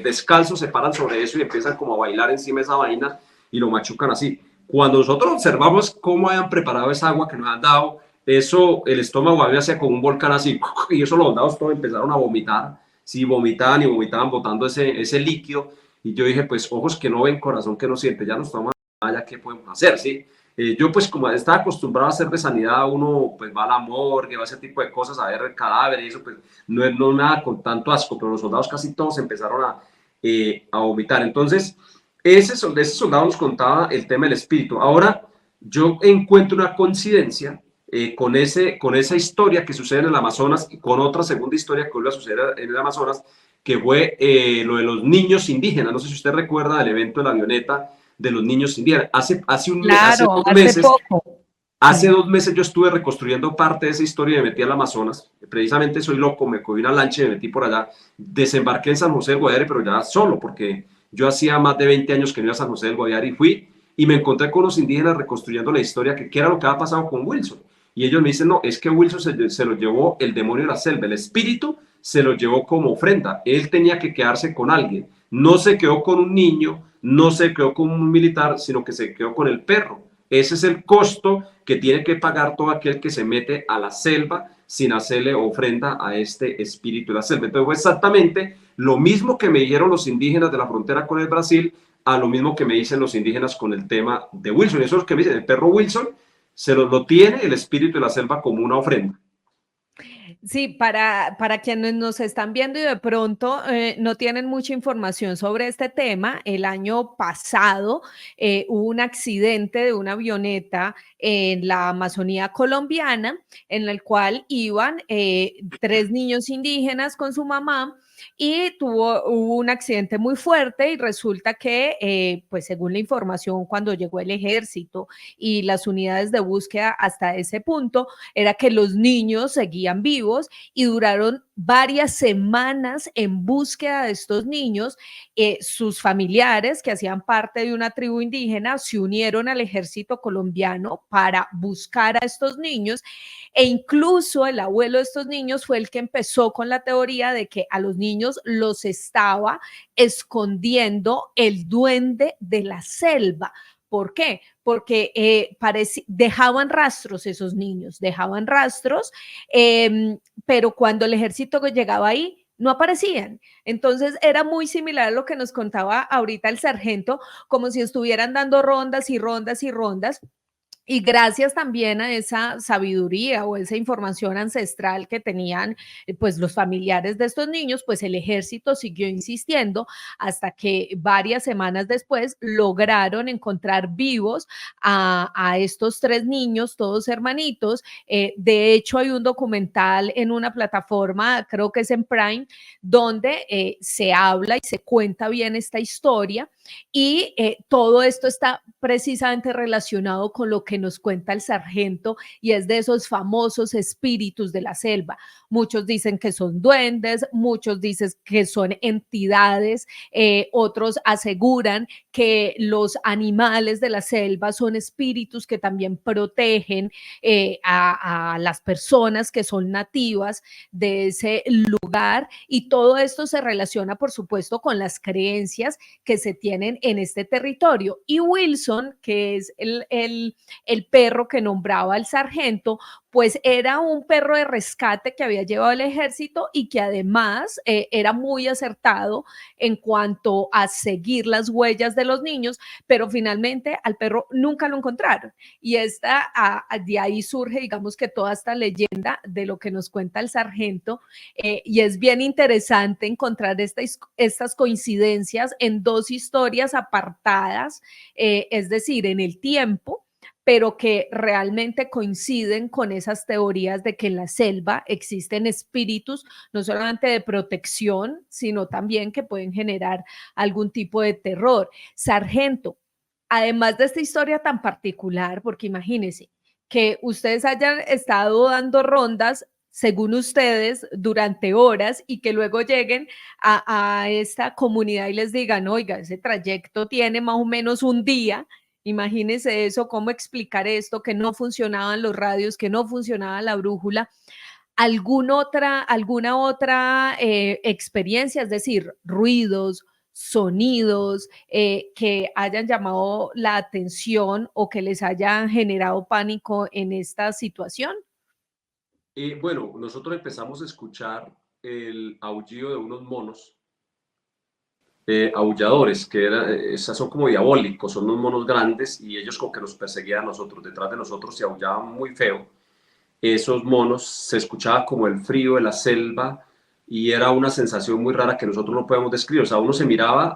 descalzos se paran sobre eso y empiezan como a bailar encima de esa vaina y lo machucan así. Cuando nosotros observamos cómo hayan preparado esa agua que nos han dado, eso, el estómago había sido como un volcán así, y eso los soldados todos empezaron a vomitar, sí, vomitaban y vomitaban botando ese líquido, y yo dije, pues ojos que no ven, corazón que no siente, ya nos estamos allá, ¿qué podemos hacer, sí? Yo pues como estaba acostumbrado a hacer de sanidad, uno pues va a la morgue, va a ese tipo de cosas, a ver el cadáver y eso, pues no es no nada con tanto asco, pero los soldados casi todos empezaron a vomitar. Entonces, ese soldado nos contaba el tema del espíritu. Ahora, yo encuentro una coincidencia con esa historia que sucede en el Amazonas y con otra segunda historia que vuelve a suceder en el Amazonas, que fue lo de los niños indígenas. No sé si usted recuerda del evento de la avioneta de los niños indígenas. Claro, Dos hace meses, poco. hace 2 meses yo estuve reconstruyendo parte de esa historia y me metí al Amazonas. Precisamente soy loco, me cogí una lancha y me metí por allá. Desembarqué en San José del Guaviare, pero ya solo, porque yo hacía más de 20 años que no iba a San José del Guaviare y fui y me encontré con los indígenas reconstruyendo la historia, que qué era lo que había pasado con Wilson. Y ellos me dicen, no, es que Wilson se lo llevó el demonio de la selva, el espíritu se lo llevó como ofrenda. Él tenía que quedarse con alguien. No se quedó con un niño, no se quedó con un militar, sino que se quedó con el perro. Ese es el costo que tiene que pagar todo aquel que se mete a la selva sin hacerle ofrenda a este espíritu de la selva. Entonces fue exactamente lo mismo que me dijeron los indígenas de la frontera con el Brasil, a lo mismo que me dicen los indígenas con el tema de Wilson. Eso es lo que me dicen, el perro Wilson lo tiene el espíritu de la selva como una ofrenda. Sí, para quienes nos están viendo y de pronto no tienen mucha información sobre este tema, el año pasado hubo un accidente de una avioneta en la Amazonía colombiana en el cual iban 3 niños indígenas con su mamá y hubo un accidente muy fuerte y resulta que, pues según la información, cuando llegó el ejército y las unidades de búsqueda hasta ese punto, era que los niños seguían vivos y duraron varias semanas en búsqueda de estos niños. Sus familiares, que hacían parte de una tribu indígena, se unieron al ejército colombiano para buscar a estos niños e incluso el abuelo de estos niños fue el que empezó con la teoría de que a los niños los estaba escondiendo el duende de la selva. ¿Por qué? Porque dejaban rastros esos niños, dejaban rastros, pero cuando el ejército llegaba ahí, no aparecían. Entonces era muy similar a lo que nos contaba ahorita el sargento, como si estuvieran dando rondas y rondas y rondas. Y gracias también a esa sabiduría o esa información ancestral que tenían pues los familiares de estos niños, pues el ejército siguió insistiendo hasta que varias semanas después lograron encontrar vivos a estos 3 niños, todos hermanitos. De hecho, hay un documental en una plataforma, creo que es en Prime, donde se habla y se cuenta bien esta historia y todo esto está precisamente relacionado con lo que nos cuenta el sargento y es de esos famosos espíritus de la selva. Muchos dicen que son duendes, muchos dicen que son entidades, otros aseguran que los animales de la selva son espíritus que también protegen a las personas que son nativas de ese lugar y todo esto se relaciona, por supuesto, con las creencias que se tienen en este territorio. Y Wilson, que es el perro que nombraba el sargento, pues era un perro de rescate que había llevado el ejército y que además era muy acertado en cuanto a seguir las huellas de los niños, pero finalmente al perro nunca lo encontraron. Y de ahí surge, digamos que toda esta leyenda de lo que nos cuenta el sargento, y es bien interesante encontrar estas coincidencias en dos historias apartadas, es decir, en el tiempo, pero que realmente coinciden con esas teorías de que en la selva existen espíritus, no solamente de protección, sino también que pueden generar algún tipo de terror. Sargento, además de esta historia tan particular, porque imagínense que ustedes hayan estado dando rondas según ustedes, durante horas y que luego lleguen a esta comunidad y les digan, oiga, ese trayecto tiene más o menos un día. Imagínense eso, cómo explicar esto, que no funcionaban los radios, que no funcionaba la brújula. alguna otra experiencia, es decir, ruidos, sonidos que hayan llamado la atención o que les hayan generado pánico en esta situación? Bueno, nosotros empezamos a escuchar el aullido de unos monos aulladores, esas son como diabólicos, son unos monos grandes y ellos como que nos perseguían a nosotros, detrás de nosotros se aullaban muy feo. Esos monos, se escuchaba como el frío de la selva y era una sensación muy rara que nosotros no podemos describir. O sea, el uno se miraba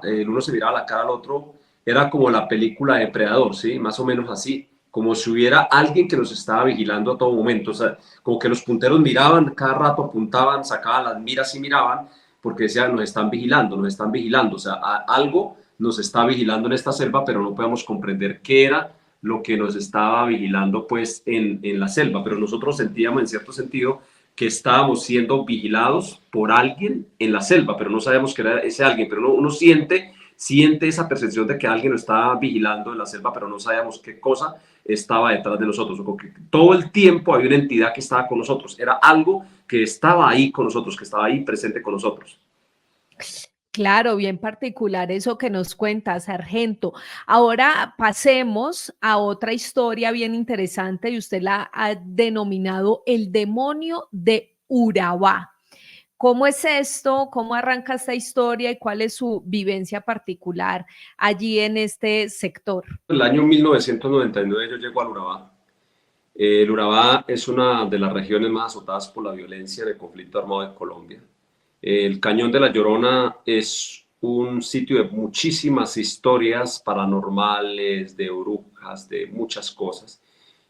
la cara al otro, era como la película Depredador, ¿sí? Más o menos así, como si hubiera alguien que nos estaba vigilando a todo momento. O sea, como que los punteros miraban, cada rato apuntaban, sacaban las miras y miraban, porque decían, nos están vigilando, nos están vigilando. O sea, algo nos está vigilando en esta selva, pero no podemos comprender qué era lo que nos estaba vigilando pues en la selva, pero nosotros sentíamos en cierto sentido que estábamos siendo vigilados por alguien en la selva, pero no sabemos que era ese alguien, pero uno siente esa percepción de que alguien lo estaba vigilando en la selva, pero no sabíamos qué cosa estaba detrás de nosotros, porque todo el tiempo había una entidad que estaba con nosotros, era algo que estaba ahí con nosotros, que estaba ahí presente con nosotros. Claro, bien particular eso que nos cuenta, sargento. Ahora pasemos a otra historia bien interesante y usted la ha denominado el demonio de Urabá. ¿Cómo es esto? ¿Cómo arranca esta historia y cuál es su vivencia particular allí en este sector? El año 1999 yo llego al Urabá. El Urabá es una de las regiones más azotadas por la violencia del conflicto armado de Colombia. El Cañón de la Llorona es un sitio de muchísimas historias paranormales, de brujas, de muchas cosas.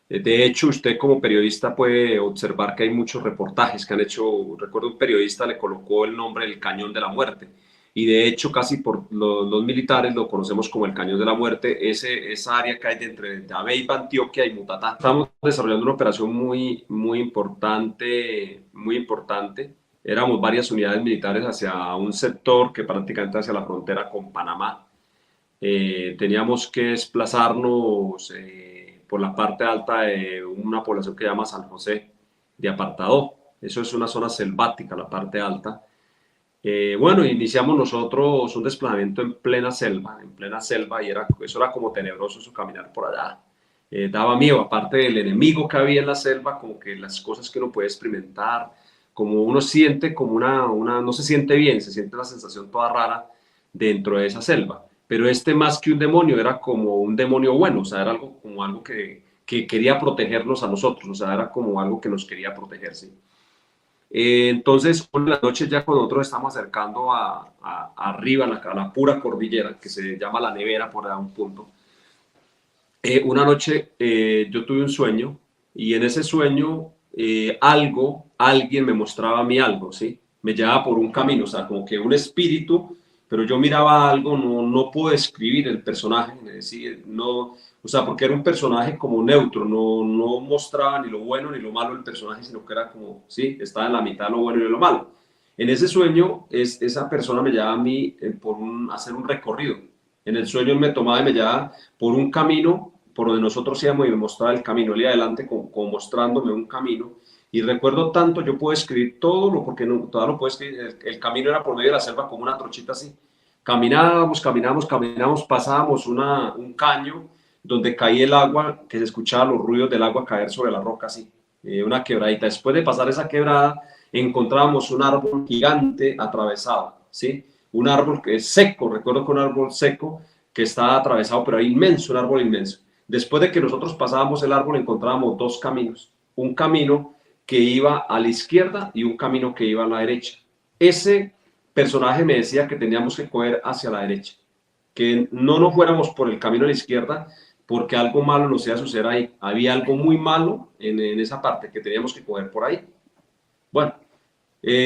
De hecho, usted como periodista puede observar que hay muchos reportajes que han hecho. Recuerdo un periodista le colocó el nombre del Cañón de la Muerte. Y de hecho, casi por los militares lo conocemos como el Cañón de la Muerte, esa área que hay entre Dabeiba, Antioquia y Mutatá. Estamos desarrollando una operación muy importante, muy importante. Éramos varias unidades militares hacia un sector que prácticamente hacia la frontera con Panamá. Teníamos que desplazarnos por la parte alta de una población que se llama San José de Apartadó. Eso es una zona selvática, la parte alta. Bueno, iniciamos nosotros un desplazamiento en plena selva, y eso era como tenebroso, su caminar por allá. Daba miedo, aparte del enemigo que había en la selva, como que las cosas que uno puede experimentar, como uno siente como no se siente bien, se siente una sensación toda rara dentro de esa selva. Pero este más que un demonio era como un demonio bueno, o sea, era algo como algo que quería protegernos a nosotros, o sea, era como algo que nos quería proteger, ¿sí? Entonces, por la noche ya cuando nosotros estamos acercando arriba, a la pura cordillera, que se llama La Nevera, por ahí un punto, una noche yo tuve un sueño y en ese sueño alguien me mostraba a mí algo, ¿sí? Me llevaba por un camino, o sea, como que un espíritu, pero yo miraba algo, no puedo describir el personaje, es decir, no, o sea, porque era un personaje como neutro, no mostraba ni lo bueno ni lo malo del personaje, sino que era como, sí, estaba en la mitad lo bueno y lo malo. En ese sueño, esa persona me llevaba a mí hacer un recorrido. En el sueño él me tomaba y me llevaba por un camino por donde nosotros íbamos y me mostraba el camino. Él iba adelante como mostrándome un camino. Y recuerdo tanto, yo puedo escribir todo, porque todavía lo puedo escribir. El camino era por medio de la selva como una trochita así. Caminábamos, pasábamos un caño donde caía el agua, que se escuchaba los ruidos del agua caer sobre la roca así, una quebradita. Después de pasar esa quebrada, encontrábamos un árbol gigante atravesado, ¿sí? Un árbol que es seco, recuerdo que un árbol seco que estaba atravesado, pero era inmenso, un árbol inmenso. Después de que nosotros pasábamos el árbol, encontrábamos dos caminos, un camino que iba a la izquierda y un camino que iba a la derecha. Ese personaje me decía que teníamos que coger hacia la derecha, que no nos fuéramos por el camino a la izquierda, porque algo malo nos iba a suceder ahí. Había algo muy malo en esa parte que teníamos que coger por ahí. Bueno,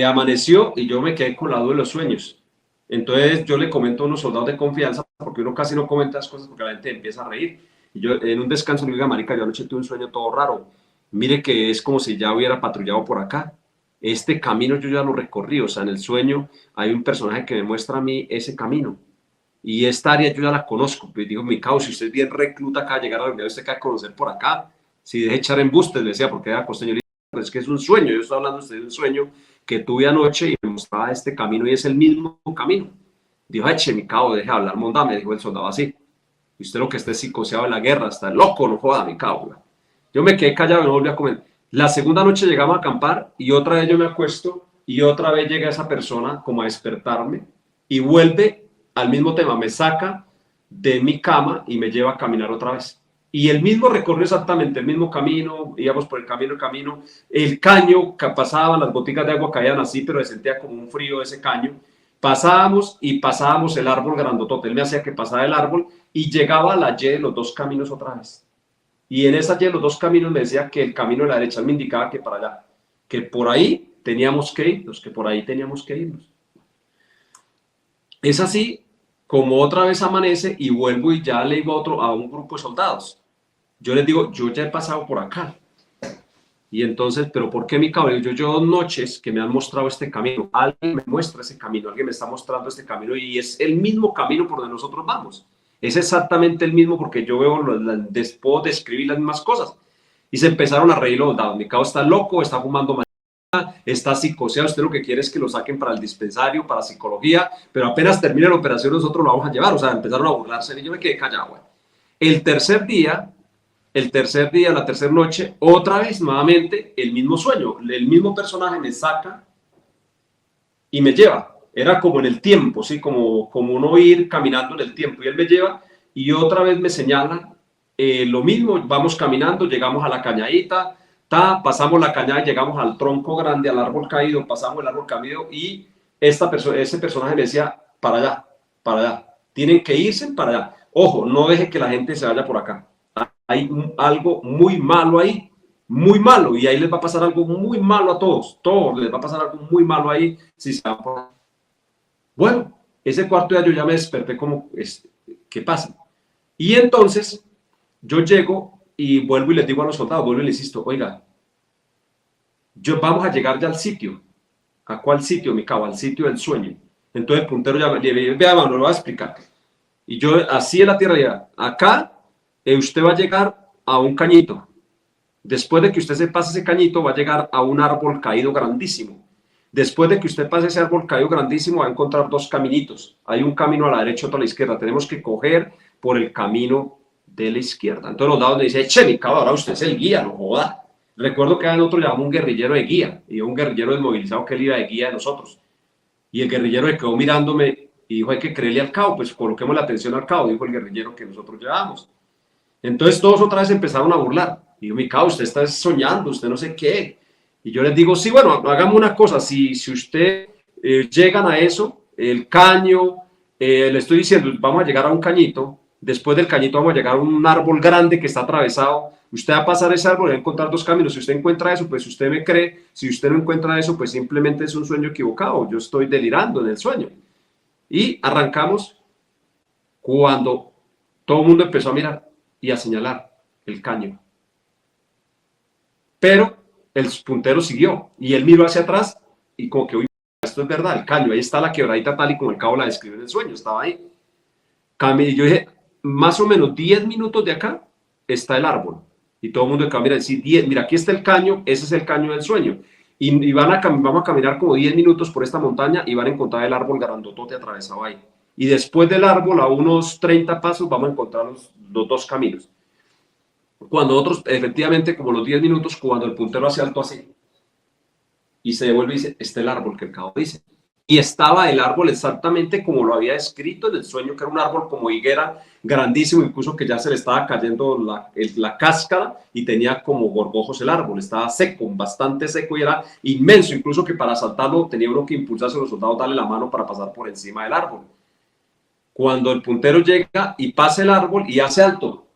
amaneció y yo me quedé con la duda de los sueños. Entonces yo le comento a unos soldados de confianza, porque uno casi no comenta las cosas porque la gente empieza a reír. Y yo en un descanso le digo, marica, yo anoche tuve un sueño todo raro. Mire que es como si ya hubiera patrullado por acá. Este camino yo ya lo recorrí, o sea, en el sueño hay un personaje que me muestra a mí ese camino. Y esta área yo ya la conozco. Pues digo, mi causa, si usted es bien recluta acá, llegar a la universidad, usted acaba de conocer por acá. Si deje echar embustes, le decía, porque era costeño. pero es que es un sueño, yo estoy hablando de usted de un sueño que tuve anoche y me mostraba este camino y es el mismo camino. Dijo, eche, mi cabo, deje de hablar, monda, me dijo el soldado así. Y usted lo que esté psicoseado en la guerra, está loco, no joda, mi cabo. Yo me quedé callado y no volví a comer. La segunda noche llegamos a acampar y otra vez yo me acuesto y otra vez llega esa persona como a despertarme y vuelve al mismo tema, me saca de mi cama y me lleva a caminar otra vez. Y el mismo recorrió exactamente el mismo camino, íbamos por el camino, el caño que pasaban, las boticas de agua caían así, pero se sentía como un frío ese caño. Pasábamos y pasábamos el árbol grandotote, él me hacía que pasara el árbol y llegaba a la Y de los dos caminos otra vez. Y en esa Y de los dos caminos me decía que el camino de la derecha me indicaba que para allá, que por ahí teníamos que irnos, que por ahí teníamos que irnos. Es así como otra vez amanece y vuelvo y ya le digo a un grupo de soldados. Yo les digo, yo ya he pasado por acá. Y entonces, ¿pero por qué mi cabrón? Yo llevo 2 noches que me han mostrado este camino. Alguien me muestra ese camino, alguien me está mostrando este camino y es el mismo camino por donde nosotros vamos. Es exactamente el mismo porque yo veo, puedo describir las mismas cosas. Y se empezaron a reír los soldados. Mi cabrón está loco, está fumando marihuana, está psicoseado. Usted lo que quiere es que lo saquen para el dispensario, para psicología, pero apenas termine la operación nosotros lo vamos a llevar. O sea, empezaron a burlarse y yo me quedé callado. Güey. El tercer día, la tercera noche, otra vez, nuevamente, el mismo sueño. El mismo personaje me saca y me lleva. Era como en el tiempo, ¿sí? Como uno ir caminando en el tiempo. Y él me lleva y otra vez me señala lo mismo. Vamos caminando, llegamos a la cañadita, pasamos la cañada y llegamos al tronco grande, al árbol caído, pasamos el árbol caído y ese personaje me decía, para allá, para allá. Tienen que irse para allá. Ojo, no deje que la gente se vaya por acá. Hay algo muy malo ahí, muy malo, y ahí les va a pasar algo muy malo a todos les va a pasar algo muy malo ahí si se van por ahí. Bueno, ese cuarto día yo ya me desperté como, ¿qué pasa? Y entonces yo llego y vuelvo y les digo a los soldados, vuelvo y les insisto, oiga, vamos a llegar ya al sitio. ¿A cuál sitio, mi cabo? Al sitio del sueño. Entonces el puntero ya me dice, vea, mano, lo voy a explicar. Y yo así en la tierra ya, acá usted va a llegar a un cañito. Después de que usted se pase ese cañito, va a llegar a un árbol caído grandísimo. Después de que usted pase ese árbol caído grandísimo, va a encontrar 2 caminitos. Hay un camino a la derecha y otro a la izquierda. Tenemos que coger por el camino de la izquierda. Entonces los dados me dicen, che, mi cabrón, ahora usted es el guía, no joda. Recuerdo que en otro llamamos un guerrillero de guía, y un guerrillero desmovilizado que él iba de guía de nosotros. Y el guerrillero se quedó mirándome y dijo, hay que creerle al cabo, pues coloquemos la atención al cabo, dijo el guerrillero que nosotros llevábamos. Entonces todos otra vez empezaron a burlar. Y yo, mi cabo, usted está soñando, usted no sé qué. Y yo les digo, sí, bueno, hagamos una cosa, si usted llegan a eso, el caño, le estoy diciendo, vamos a llegar a un cañito, después del cañito vamos a llegar a un árbol grande que está atravesado, usted va a pasar ese árbol y va a encontrar 2 caminos, si usted encuentra eso, pues usted me cree, si usted no encuentra eso, pues simplemente es un sueño equivocado, yo estoy delirando en el sueño. Y arrancamos cuando todo el mundo empezó a mirar y a señalar el caño. Pero el puntero siguió y él miró hacia atrás y como que, uy, esto es verdad, el caño, ahí está la quebradita tal y como el cabo la describe en el sueño, estaba ahí. Y yo dije, más o menos 10 minutos de acá está el árbol. Y todo el mundo acá mira, decir, 10, mira, aquí está el caño, ese es el caño del sueño. Y vamos a caminar como 10 minutos por esta montaña y van a encontrar el árbol grandotote atravesado ahí. Y después del árbol, a unos 30 pasos, vamos a encontrar los 2 caminos. Cuando otros, efectivamente, como los 10 minutos, cuando el puntero hace alto así, y se devuelve y dice, el árbol que el cabo dice. Y estaba el árbol exactamente como lo había escrito en el sueño, que era un árbol como higuera, grandísimo, incluso que ya se le estaba cayendo la cáscara y tenía como gorgojos el árbol, estaba seco, bastante seco y era inmenso, incluso que para saltarlo tenía uno que impulsarse a los soldados, darle la mano para pasar por encima del árbol. Cuando el puntero llega y pasa el árbol y hace alto,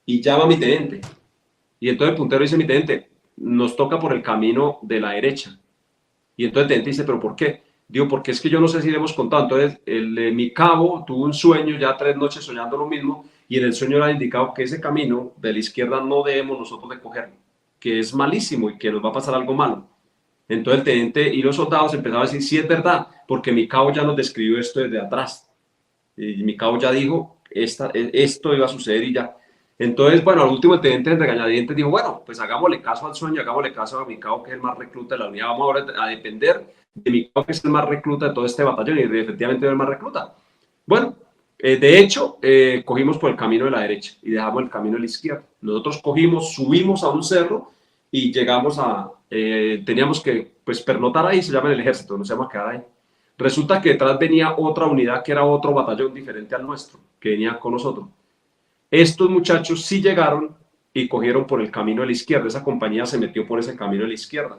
y llama a mi teniente. Y entonces el puntero dice, mi teniente, nos toca por el camino de la derecha. Y entonces el teniente dice, ¿pero por qué? Digo, porque es que yo no sé si le hemos contado. Entonces mi cabo tuvo un sueño, ya 3 noches soñando lo mismo, y en el sueño le ha indicado que ese camino de la izquierda no debemos nosotros de cogerlo, que es malísimo y que nos va a pasar algo malo. Entonces el teniente y los soldados empezaron a decir, sí es verdad, porque mi cabo ya nos describió esto desde atrás. Y mi cabo ya dijo, esto iba a suceder y ya. Entonces, bueno, al último el teniente en regañadientes dijo, bueno, pues hagámosle caso al sueño, hagámosle caso a mi cabo, que es el más recluta de la unidad, vamos ahora a depender de mi cabo, que es el más recluta de todo este batallón, y efectivamente es el más recluta. Bueno, de hecho, cogimos por el camino de la derecha y dejamos el camino de la izquierda. Nosotros cogimos, subimos a un cerro y llegamos teníamos que pues pernotar ahí, se llama en el ejército, nos íbamos a quedar ahí. Resulta que detrás venía otra unidad que era otro batallón diferente al nuestro, que venía con nosotros. Estos muchachos sí llegaron y cogieron por el camino de la izquierda, esa compañía se metió por ese camino de la izquierda.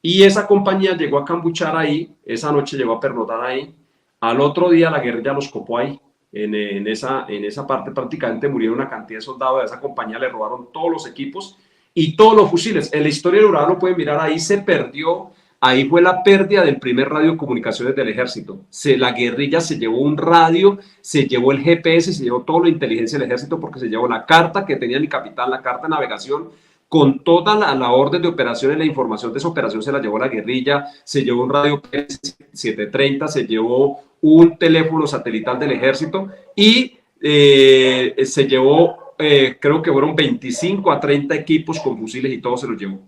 Y esa compañía llegó a cambuchar ahí, esa noche llegó a pernotar ahí, al otro día la guerrilla los copó ahí, en esa parte prácticamente murieron una cantidad de soldados de esa compañía, le robaron todos los equipos y todos los fusiles. En la historia de Urabá lo pueden mirar, ahí se perdió, ahí fue la pérdida del primer radio de comunicaciones del ejército. La guerrilla se llevó un radio, se llevó el GPS, se llevó toda la inteligencia del ejército porque se llevó la carta que tenía mi capitán, la carta de navegación, con toda la orden de operaciones, la información de esa operación se la llevó la guerrilla, se llevó un radio PS730, se llevó un teléfono satelital del ejército y se llevó, creo que fueron 25 a 30 equipos con fusiles y todo se los llevó.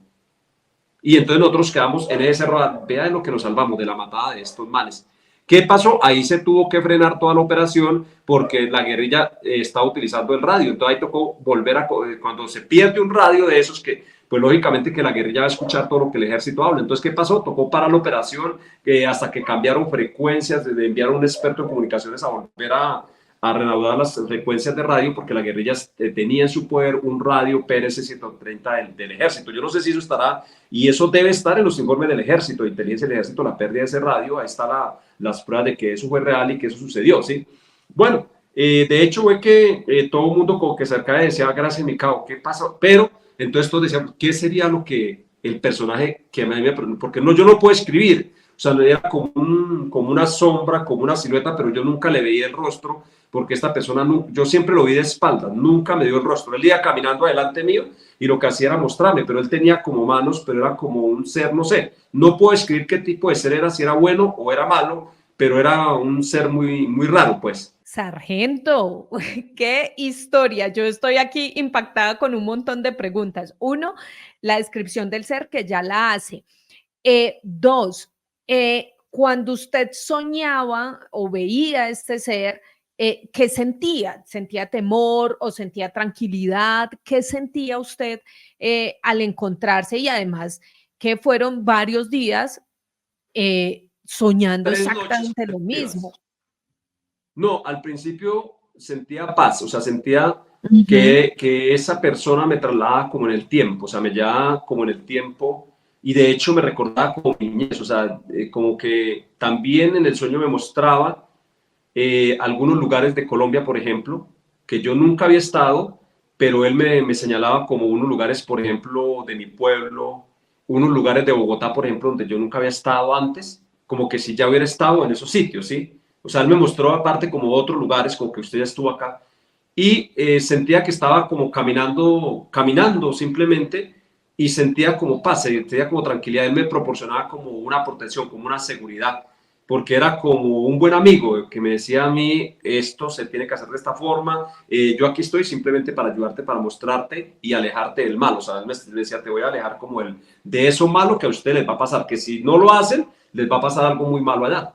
Y entonces nosotros quedamos en ese cerro, vean lo que nos salvamos de la matada de estos males. ¿Qué pasó? Ahí se tuvo que frenar toda la operación porque la guerrilla estaba utilizando el radio. Entonces ahí tocó volver cuando se pierde un radio de esos que, pues lógicamente que la guerrilla va a escuchar todo lo que el ejército habla. Entonces, ¿qué pasó? Tocó parar la operación hasta que cambiaron frecuencias, enviaron un experto en comunicaciones a volver a reanudar las frecuencias de radio porque la guerrilla tenía en su poder un radio PRS-130 del ejército. Yo no sé si eso estará, y eso debe estar en los informes del ejército, de inteligencia del ejército, la pérdida de ese radio, ahí están las pruebas de que eso fue real y que eso sucedió, ¿sí? Bueno, de hecho fue que todo el mundo como que cerca de decía, gracias mi cabo, ¿qué pasó? Pero entonces todos decían, ¿qué sería lo que el personaje que a mí me preguntó? Porque no, yo no puedo escribir, o sea, era como una sombra, como una silueta, pero yo nunca le veía el rostro, porque esta persona, yo siempre lo vi de espaldas, nunca me dio el rostro. Él iba caminando delante mío y lo que hacía era mostrarme, pero él tenía como manos, pero era como un ser, no sé, no puedo escribir qué tipo de ser era, si era bueno o era malo, pero era un ser muy, muy raro, pues. Sargento, qué historia. Yo estoy aquí impactada con un montón de preguntas. Uno, la descripción del ser que ya la hace. Dos, cuando usted soñaba o veía este ser, ¿qué sentía? ¿Sentía temor o sentía tranquilidad? ¿Qué sentía usted al encontrarse? Y además que fueron varios días soñando 3 noches exactamente lo mismo. consecutivas. No, al principio sentía paz, o sea, sentía Uh-huh. que esa persona me trasladaba como en el tiempo, o sea, me llevaba como en el tiempo y de hecho me recordaba como mi niñez, o sea, como que también en el sueño me mostraba algunos lugares de Colombia, por ejemplo, que yo nunca había estado, pero él me señalaba como unos lugares, por ejemplo, de mi pueblo, unos lugares de Bogotá, por ejemplo, donde yo nunca había estado antes, como que si ya hubiera estado en esos sitios, ¿sí? O sea, él me mostró aparte como otros lugares, como que usted ya estuvo acá, y sentía que estaba como caminando simplemente, y sentía como paz, sentía como tranquilidad, él me proporcionaba como una protección, como una seguridad, porque era como un buen amigo que me decía a mí, esto se tiene que hacer de esta forma, yo aquí estoy simplemente para ayudarte, para mostrarte y alejarte del mal, o sea, él me decía, te voy a alejar como de eso malo que a ustedes les va a pasar, que si no lo hacen, les va a pasar algo muy malo allá.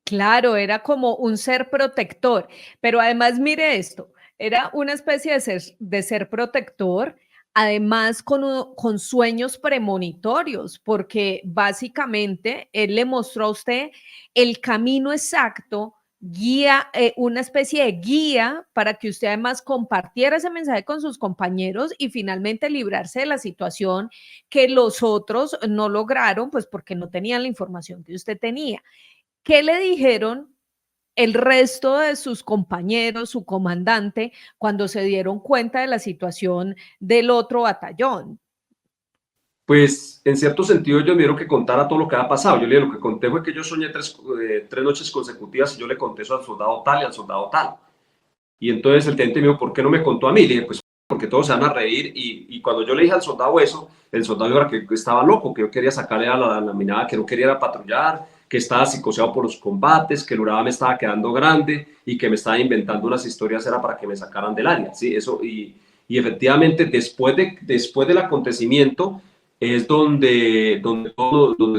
Claro, era como un ser protector, pero además mire esto, era una especie de ser protector, además con sueños premonitorios, porque básicamente él le mostró a usted el camino exacto, guía, una especie de guía para que usted además compartiera ese mensaje con sus compañeros y finalmente librarse de la situación que los otros no lograron, pues porque no tenían la información que usted tenía. ¿Qué le dijeron el resto de sus compañeros, su comandante, cuando se dieron cuenta de la situación del otro batallón? Pues en cierto sentido ellos me dieron que contara todo lo que había pasado. Yo le dije, lo que conté fue que yo soñé 3 noches consecutivas y yo le conté eso al soldado tal y al soldado tal. Y entonces el teniente me dijo, ¿por qué no me contó a mí? Le dije, pues porque todos se van a reír. Y cuando yo le dije al soldado eso, el soldado dijo que estaba loco, que yo quería sacarle a la minada, que no quería patrullar, que estaba psicoseado por los combates, que el Urabá me estaba quedando grande y que me estaba inventando unas historias era para que me sacaran del área, ¿sí? Eso, y efectivamente después del acontecimiento es donde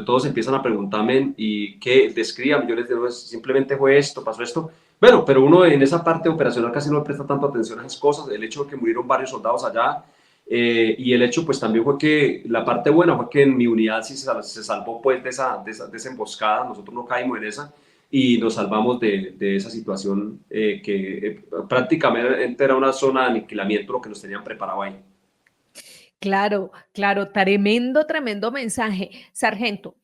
todos empiezan a preguntarme y qué describan. Yo les digo, simplemente fue esto, pasó esto. Bueno, pero uno en esa parte operacional casi no le presta tanto atención a esas cosas. El hecho de que murieron varios soldados allá, y el hecho pues también fue que la parte buena fue que en mi unidad sí se salvó pues de esa emboscada. Nosotros no caímos en esa y nos salvamos de esa situación, que prácticamente era una zona de aniquilamiento lo que nos tenían preparado ahí. Claro, claro, tremendo, tremendo mensaje. Sargento,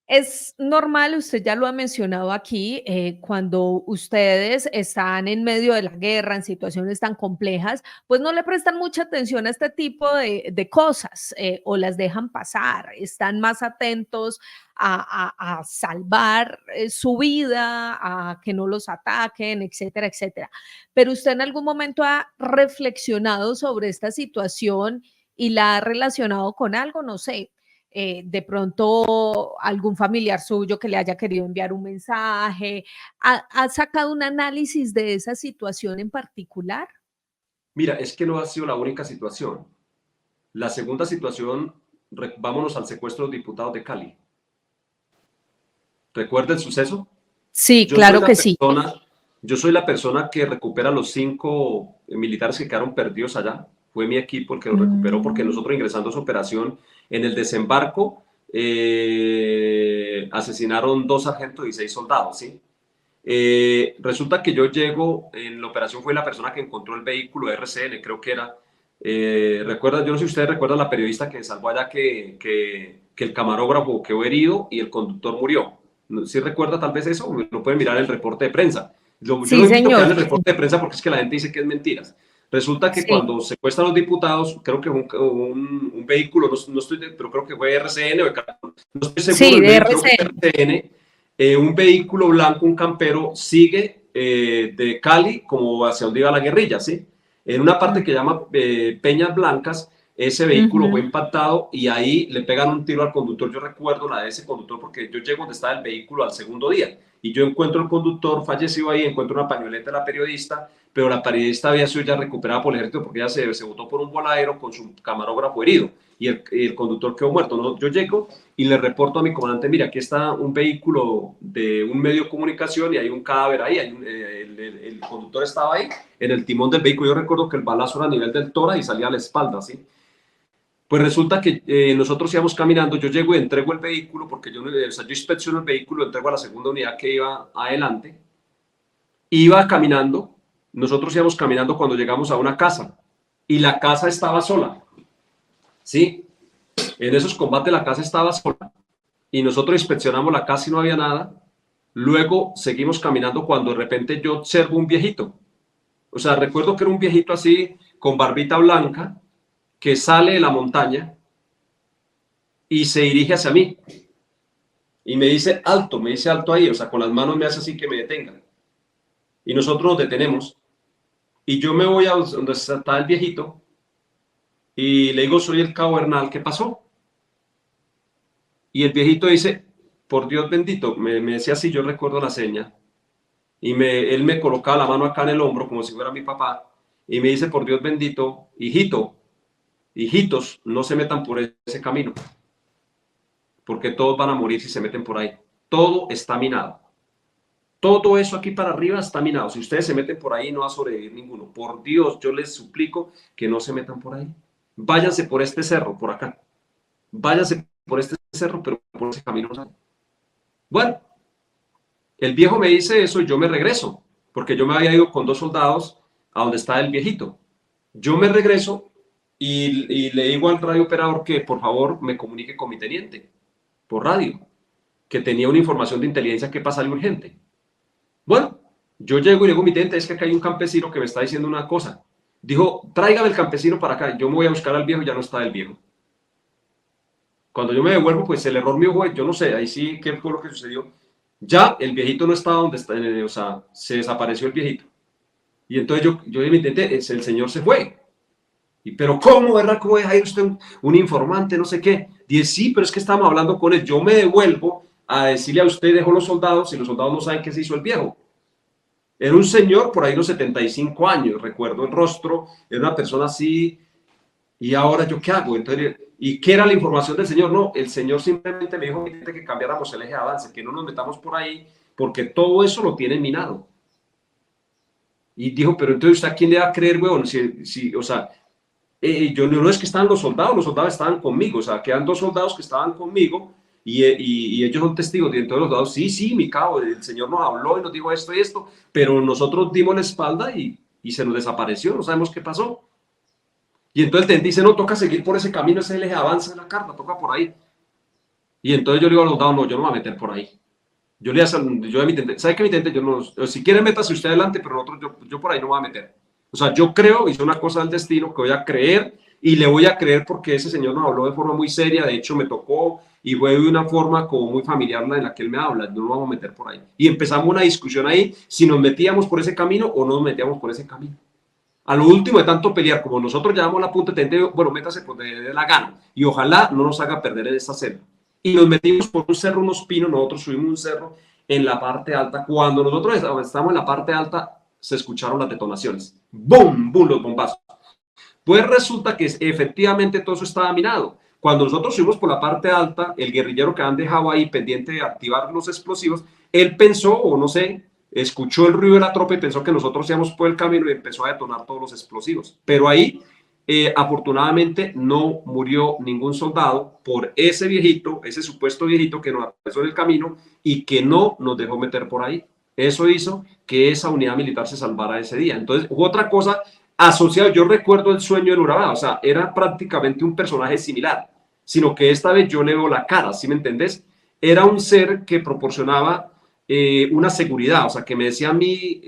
es normal, usted ya lo ha mencionado aquí, cuando ustedes están en medio de la guerra, en situaciones tan complejas, pues no le prestan mucha atención a este tipo de cosas, o las dejan pasar, están más atentos a salvar su vida, a que no los ataquen, etcétera, etcétera. Pero usted en algún momento ha reflexionado sobre esta situación y la ha relacionado con algo, no sé, de pronto algún familiar suyo que le haya querido enviar un mensaje, ¿ha sacado un análisis de esa situación en particular? Mira, es que no ha sido la única situación. La segunda situación, vámonos al secuestro de los diputados de Cali. ¿Recuerda el suceso? Sí, Yo soy claro la que sí. persona, yo soy la persona que recupera los 5 militares que quedaron perdidos allá. Fue mi equipo el que los recuperó, porque Mm. nosotros ingresando a esa operación en el desembarco, asesinaron 2 sargentos y 6 soldados, ¿sí? Resulta que yo llego, en la operación fue la persona que encontró el vehículo RCN, creo que era. Recuerda, yo no sé si ustedes recuerdan la periodista que salvó allá que el camarógrafo quedó herido y el conductor murió. ¿Sí recuerda tal vez eso? Lo pueden mirar en el reporte de prensa. Yo Sí, no invito a que señor. vean el reporte de prensa porque es que la gente dice que es mentiras. Resulta que Sí, cuando secuestran a los diputados, creo que un vehículo, no estoy, pero creo que fue RCN, no estoy seguro sí, del de medio, creo que fue RCN. RCN. Un vehículo blanco, un campero, sigue de Cali como hacia donde iba la guerrilla, ¿sí? En una parte que llama Peñas Blancas, ese vehículo fue Ujú. impactado y ahí le pegan un tiro al conductor. Yo recuerdo la de ese conductor porque yo llego donde estaba el vehículo al segundo día y yo encuentro al conductor fallecido ahí, encuentro una pañoleta de la periodista, pero la periodista había sido ya recuperada por el ejército porque ella se botó por un voladero con su camarógrafo herido y el conductor quedó muerto, ¿no? Yo llego y le reporto a mi comandante, mira, aquí está un vehículo de un medio de comunicación y hay un cadáver ahí, el conductor estaba ahí en el timón del vehículo. Yo recuerdo que el balazo era a nivel del tórax y salía a la espalda, ¿sí? Pues resulta que nosotros íbamos caminando, yo llego y entrego el vehículo, porque yo inspecciono el vehículo, entrego a la segunda unidad que iba adelante, iba caminando, nosotros íbamos caminando cuando llegamos a una casa, y la casa estaba sola, ¿sí? En esos combates la casa estaba sola, y nosotros inspeccionamos la casa y no había nada. Luego seguimos caminando cuando de repente yo observo un viejito, o sea, recuerdo que era un viejito así, con barbita blanca, que sale de la montaña y se dirige hacia mí y me dice alto ahí, o sea, con las manos me hace así que me detenga. Y nosotros nos detenemos y yo me voy a donde está el viejito y le digo, soy el cabo Bernal, ¿qué pasó? Y el viejito dice, por Dios bendito, me decía así, yo recuerdo la seña, y él me colocaba la mano acá en el hombro como si fuera mi papá y me dice, por Dios bendito, hijito, hijitos, no se metan por ese camino, porque todos van a morir si se meten por ahí. Todo está minado. Todo eso aquí para arriba está minado. Si ustedes se meten por ahí, no va a sobrevivir ninguno. Por Dios, yo les suplico que no se metan por ahí. Váyanse por este cerro, por acá. Váyanse por este cerro, pero por ese camino no. Bueno, el viejo me dice eso y yo me regreso, porque yo me había ido con 2 soldados a donde está el viejito. Yo me regreso y le digo al radio operador que por favor me comunique con mi teniente por radio, que tenía una información de inteligencia que pasa urgente. Bueno, yo llego y le digo, mi teniente, es que acá hay un campesino que me está diciendo una cosa. Dijo, tráigame el campesino para acá. Yo me voy a buscar al viejo y ya no está el viejo. Cuando yo me devuelvo, pues el error mío fue, yo no sé, ahí sí, ¿qué fue lo que sucedió? Ya el viejito no estaba donde está, o sea, se desapareció el viejito. Y entonces yo me intenté, el señor se fue. Pero ¿cómo, verdad? ¿Cómo deja ir usted un informante, no sé qué? Dice, sí, pero es que estamos hablando con él. Yo me devuelvo, a decirle a usted dejó los soldados y los soldados no saben qué se hizo el viejo. Era un señor por ahí unos 75 años, recuerdo el rostro, era una persona así, y ahora yo qué hago. Entonces, ¿y qué era la información del señor? No, el señor simplemente me dijo que cambiáramos el eje de avance, que no nos metamos por ahí, porque todo eso lo tiene minado. Y dijo, pero entonces ¿usted a quién le va a creer, weón? O sea, yo no es que estaban los soldados estaban conmigo, o sea, quedan dos soldados que estaban conmigo y ellos son testigos. Y entonces los soldados, sí, mi cabo, el señor nos habló y nos dijo esto y esto, pero nosotros dimos la espalda y se nos desapareció, no sabemos qué pasó. Y entonces el teniente dice, no, toca seguir por ese camino, ese es el eje de avance de la carta, toca por ahí. Y entonces yo le digo a los soldados, no, yo no me voy a meter por ahí. Yo le yo a mi teniente, ¿sabe qué, mi teniente? Yo no, si quiere métase usted adelante, pero nosotros, yo por ahí no me voy a meter. O sea, yo creo, hice una cosa del destino que voy a creer y le voy a creer porque ese señor nos habló de forma muy seria, de hecho me tocó y fue de una forma como muy familiar en la que él me habla, no nos vamos a meter por ahí. Y empezamos una discusión ahí, si nos metíamos por ese camino o no nos metíamos por ese camino. A lo último de tanto pelear, como nosotros llevamos la punta, teniente, bueno, métase por donde dé la gana y ojalá no nos haga perder en esta selva. Y nos metimos por un cerro, unos pinos, nosotros subimos un cerro en la parte alta. Cuando nosotros estábamos en la parte alta, se escucharon las detonaciones. ¡Bum! ¡Bum! Los bombazos. Pues resulta que efectivamente todo eso estaba minado. Cuando nosotros subimos por la parte alta, el guerrillero que han dejado ahí pendiente de activar los explosivos, él pensó, o no sé, escuchó el ruido de la tropa y pensó que nosotros íbamos por el camino y empezó a detonar todos los explosivos. Pero ahí, afortunadamente, no murió ningún soldado por ese viejito, ese supuesto viejito que nos apareció en el camino y que no nos dejó meter por ahí. Eso hizo que esa unidad militar se salvara ese día. Entonces, hubo otra cosa asociado. Yo recuerdo el sueño del Urabá, o sea, era prácticamente un personaje similar, sino que esta vez yo le veo la cara, ¿sí me entendés? Era un ser que proporcionaba una seguridad, o sea, que me decía a mí,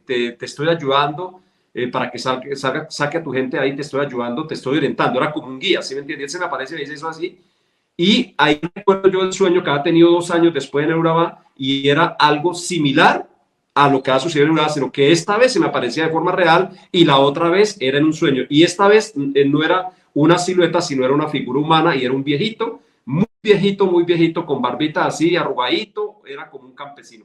te estoy ayudando para que saque a tu gente ahí, te estoy ayudando, te estoy orientando, era como un guía, ¿sí me entiendes? Él se me aparece y me dice eso así, y ahí recuerdo yo el sueño que había tenido 2 años después en Urabá, y era algo similar a lo que ha sucedido en Urabá, sino que esta vez se me aparecía de forma real y la otra vez era en un sueño, y esta vez no era una silueta, sino era una figura humana y era un viejito, muy viejito, con barbita así, arrugadito, era como un campesino.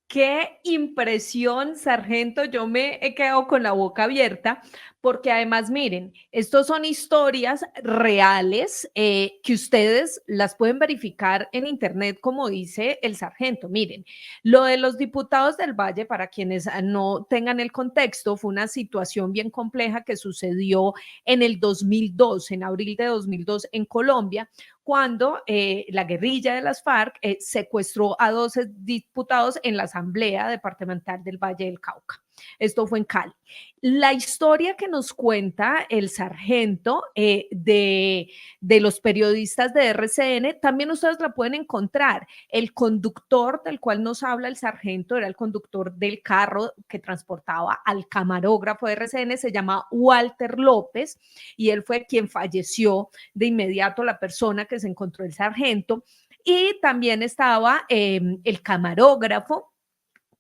Qué impresión, sargento. Yo me he quedado con la boca abierta porque además, miren, estos son historias reales que ustedes las pueden verificar en internet, como dice el sargento. Miren, lo de los diputados del Valle, para quienes no tengan el contexto, fue una situación bien compleja que sucedió en el 2002, en abril de 2002 en Colombia, cuando la guerrilla de las FARC secuestró a 12 diputados en la Asamblea Departamental del Valle del Cauca. Esto fue en Cali. La historia que nos cuenta el sargento de los periodistas de RCN, también ustedes la pueden encontrar. El conductor del cual nos habla el sargento era el conductor del carro que transportaba al camarógrafo de RCN, se llama Walter López, y él fue quien falleció de inmediato, la persona que se encontró el sargento. Y también estaba el camarógrafo,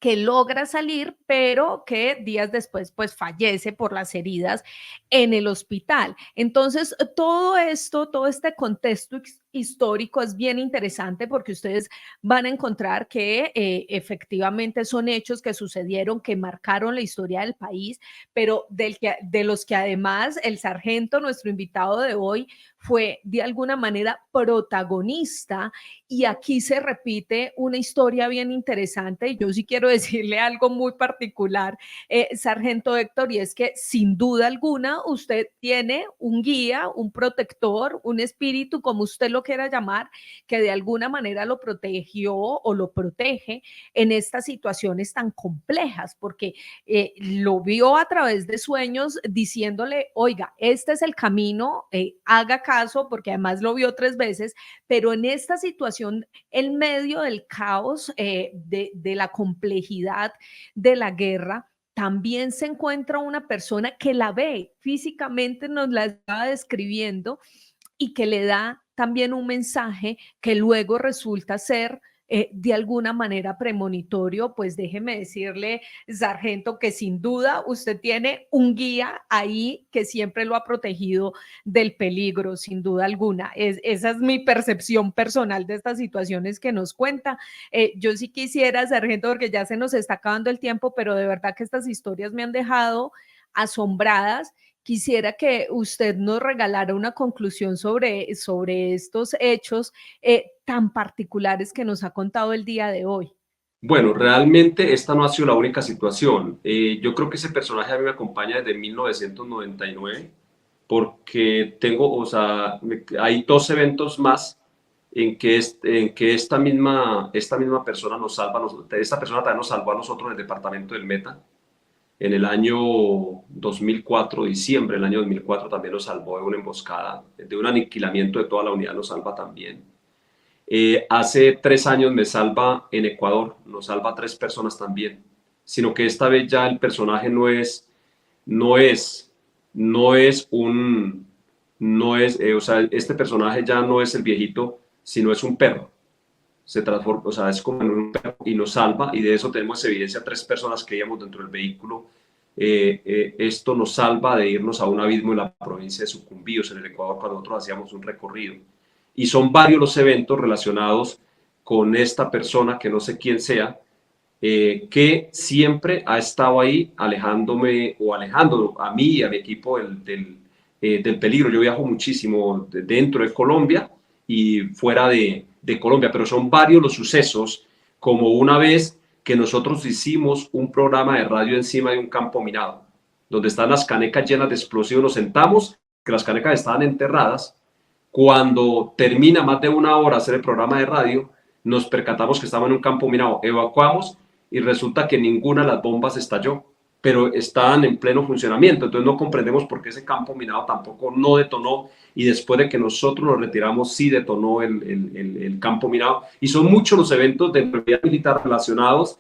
que logra salir, pero que días después pues fallece por las heridas en el hospital. Entonces, todo esto, todo este contexto histórico es bien interesante porque ustedes van a encontrar que efectivamente son hechos que sucedieron, que marcaron la historia del país, pero de los que además el sargento, nuestro invitado de hoy, fue de alguna manera protagonista. Y aquí se repite una historia bien interesante y yo sí quiero decirle algo muy particular, sargento Héctor, y es que sin duda alguna usted tiene un guía, un protector, un espíritu, como usted lo quiera llamar, que de alguna manera lo protegió o lo protege en estas situaciones tan complejas, porque lo vio a través de sueños diciéndole, oiga, este es el camino, haga caso, porque además lo vio 3 veces, pero en esta situación, en medio del caos, de la complejidad de la guerra, también se encuentra una persona que la ve físicamente, nos la estaba describiendo, y que le da también un mensaje que luego resulta ser de alguna manera premonitorio, pues déjeme decirle, sargento, que sin duda usted tiene un guía ahí que siempre lo ha protegido del peligro, sin duda alguna. Esa es mi percepción personal de estas situaciones que nos cuenta. Yo sí quisiera, sargento, porque ya se nos está acabando el tiempo, pero de verdad que estas historias me han dejado asombradas. Quisiera que usted nos regalara una conclusión sobre estos hechos tan particulares que nos ha contado el día de hoy. Bueno, realmente esta no ha sido la única situación. Yo creo que ese personaje a mí me acompaña desde 1999 porque tengo, o sea, hay dos eventos más en que esta misma persona nos salva, esta persona también nos salvó a nosotros en el departamento del Meta. En el año 2004, diciembre del año 2004, también nos salvó de una emboscada, de un aniquilamiento de toda la unidad, nos salva también. Hace 3 años me salva en Ecuador, nos salva a 3 personas también, sino que esta vez ya el personaje no es, no es un, no es, o sea, este personaje ya no es el viejito, sino es un perro. Se transforma, o sea, es como en un perro y nos salva, y de eso tenemos evidencia, 3 personas que íbamos dentro del vehículo. Esto nos salva de irnos a un abismo en la provincia de Sucumbíos, en el Ecuador, cuando nosotros hacíamos un recorrido. Y son varios los eventos relacionados con esta persona, que no sé quién sea, que siempre ha estado ahí alejándome o alejando a mí y a mi equipo del peligro. Yo viajo muchísimo dentro de Colombia y fuera de Colombia, pero son varios los sucesos, como una vez que nosotros hicimos un programa de radio encima de un campo minado, donde están las canecas llenas de explosivos, nos sentamos, que las canecas estaban enterradas. Cuando termina más de una hora hacer el programa de radio, nos percatamos que estábamos en un campo minado, evacuamos y resulta que ninguna de las bombas estalló, pero estaban en pleno funcionamiento. Entonces no comprendemos por qué ese campo minado tampoco no detonó, y después de que nosotros nos retiramos sí detonó el campo minado. Y son muchos los eventos de seguridad militar relacionados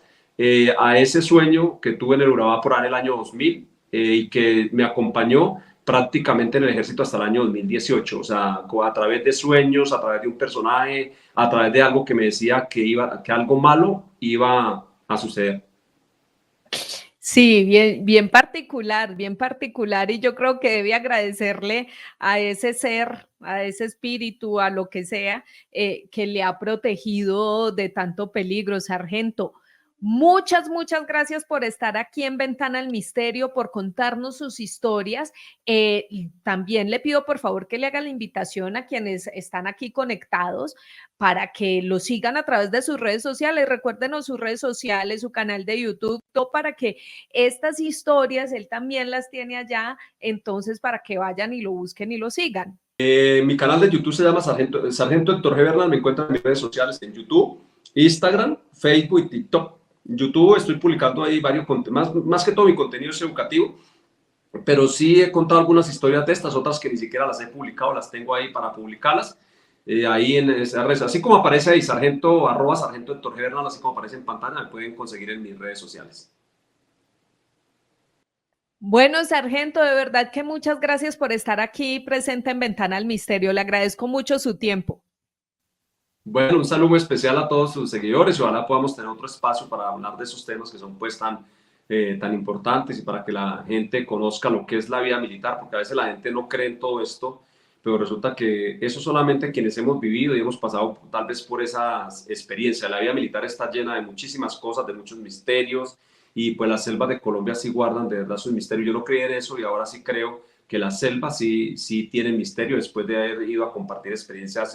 a ese sueño que tuve en el Urabá por ahí en el año 2000 y que me acompañó prácticamente en el ejército hasta el año 2018, o sea, a través de sueños, a través de un personaje, a través de algo que me decía que algo malo iba a suceder. Sí, bien particular, y yo creo que debe agradecerle a ese ser, a ese espíritu, a lo que sea, que le ha protegido de tanto peligro, sargento. Muchas gracias por estar aquí en Ventana al Misterio, por contarnos sus historias. Y también le pido por favor que le haga la invitación a quienes están aquí conectados para que lo sigan a través de sus redes sociales. Recuérdenos sus redes sociales, su canal de YouTube, todo para que estas historias, él también las tiene allá, entonces para que vayan y lo busquen y lo sigan. Mi canal de YouTube se llama Sargento Héctor G. Bernal. Me encuentran en mis redes sociales en YouTube, Instagram, Facebook y TikTok. En YouTube estoy publicando ahí varios contenidos, más que todo mi contenido es educativo, pero sí he contado algunas historias de estas, otras que ni siquiera las he publicado, las tengo ahí para publicarlas. Ahí en esa red, así como aparece ahí, sargento, @sargento Héctor G. Bernal, así como aparece en pantalla, me pueden conseguir en mis redes sociales. Bueno, sargento, de verdad que muchas gracias por estar aquí presente en Ventana al Misterio. Le agradezco mucho su tiempo. Bueno, un saludo especial a todos sus seguidores y ojalá podamos tener otro espacio para hablar de esos temas que son pues tan importantes, y para que la gente conozca lo que es la vida militar, porque a veces la gente no cree en todo esto, pero resulta que eso solamente quienes hemos vivido y hemos pasado tal vez por esas experiencias. La vida militar está llena de muchísimas cosas, de muchos misterios, y pues las selvas de Colombia sí guardan de verdad sus misterios. Yo no creía en eso y ahora sí creo que las selvas sí tienen misterio, después de haber ido a compartir experiencias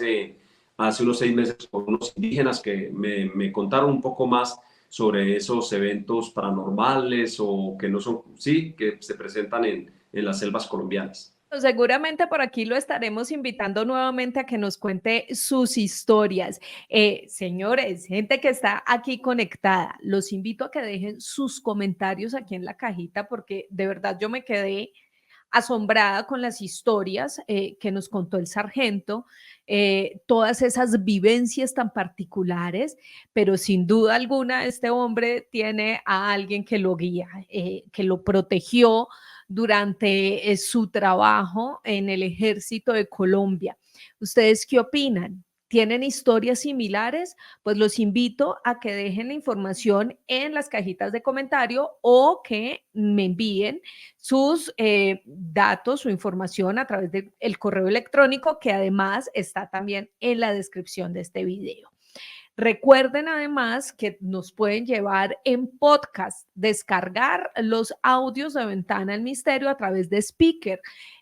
hace unos 6 meses con unos indígenas que me contaron un poco más sobre esos eventos paranormales o que no son, sí, que se presentan en las selvas colombianas. Seguramente por aquí lo estaremos invitando nuevamente a que nos cuente sus historias. Señores, gente que está aquí conectada, los invito a que dejen sus comentarios aquí en la cajita porque de verdad yo me quedé asombrada con las historias que nos contó el sargento, todas esas vivencias tan particulares, pero sin duda alguna este hombre tiene a alguien que lo guía, que lo protegió durante su trabajo en el ejército de Colombia. ¿Ustedes qué opinan? ¿Tienen historias similares? Pues los invito a que dejen la información en las cajitas de comentario o que me envíen sus datos, su información a través del correo electrónico que además está también en la descripción de este video. Recuerden además que nos pueden llevar en podcast, descargar los audios de Ventana al Misterio a través de Speaker.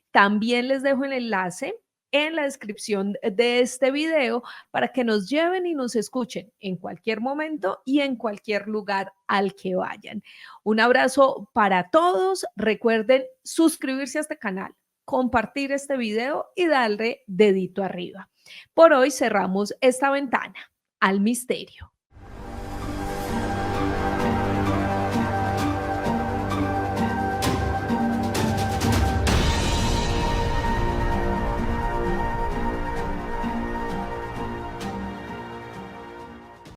También les dejo el enlace en la descripción de este video para que nos lleven y nos escuchen en cualquier momento y en cualquier lugar al que vayan. Un abrazo para todos. Recuerden suscribirse a este canal, compartir este video y darle dedito arriba. Por hoy cerramos esta ventana al misterio.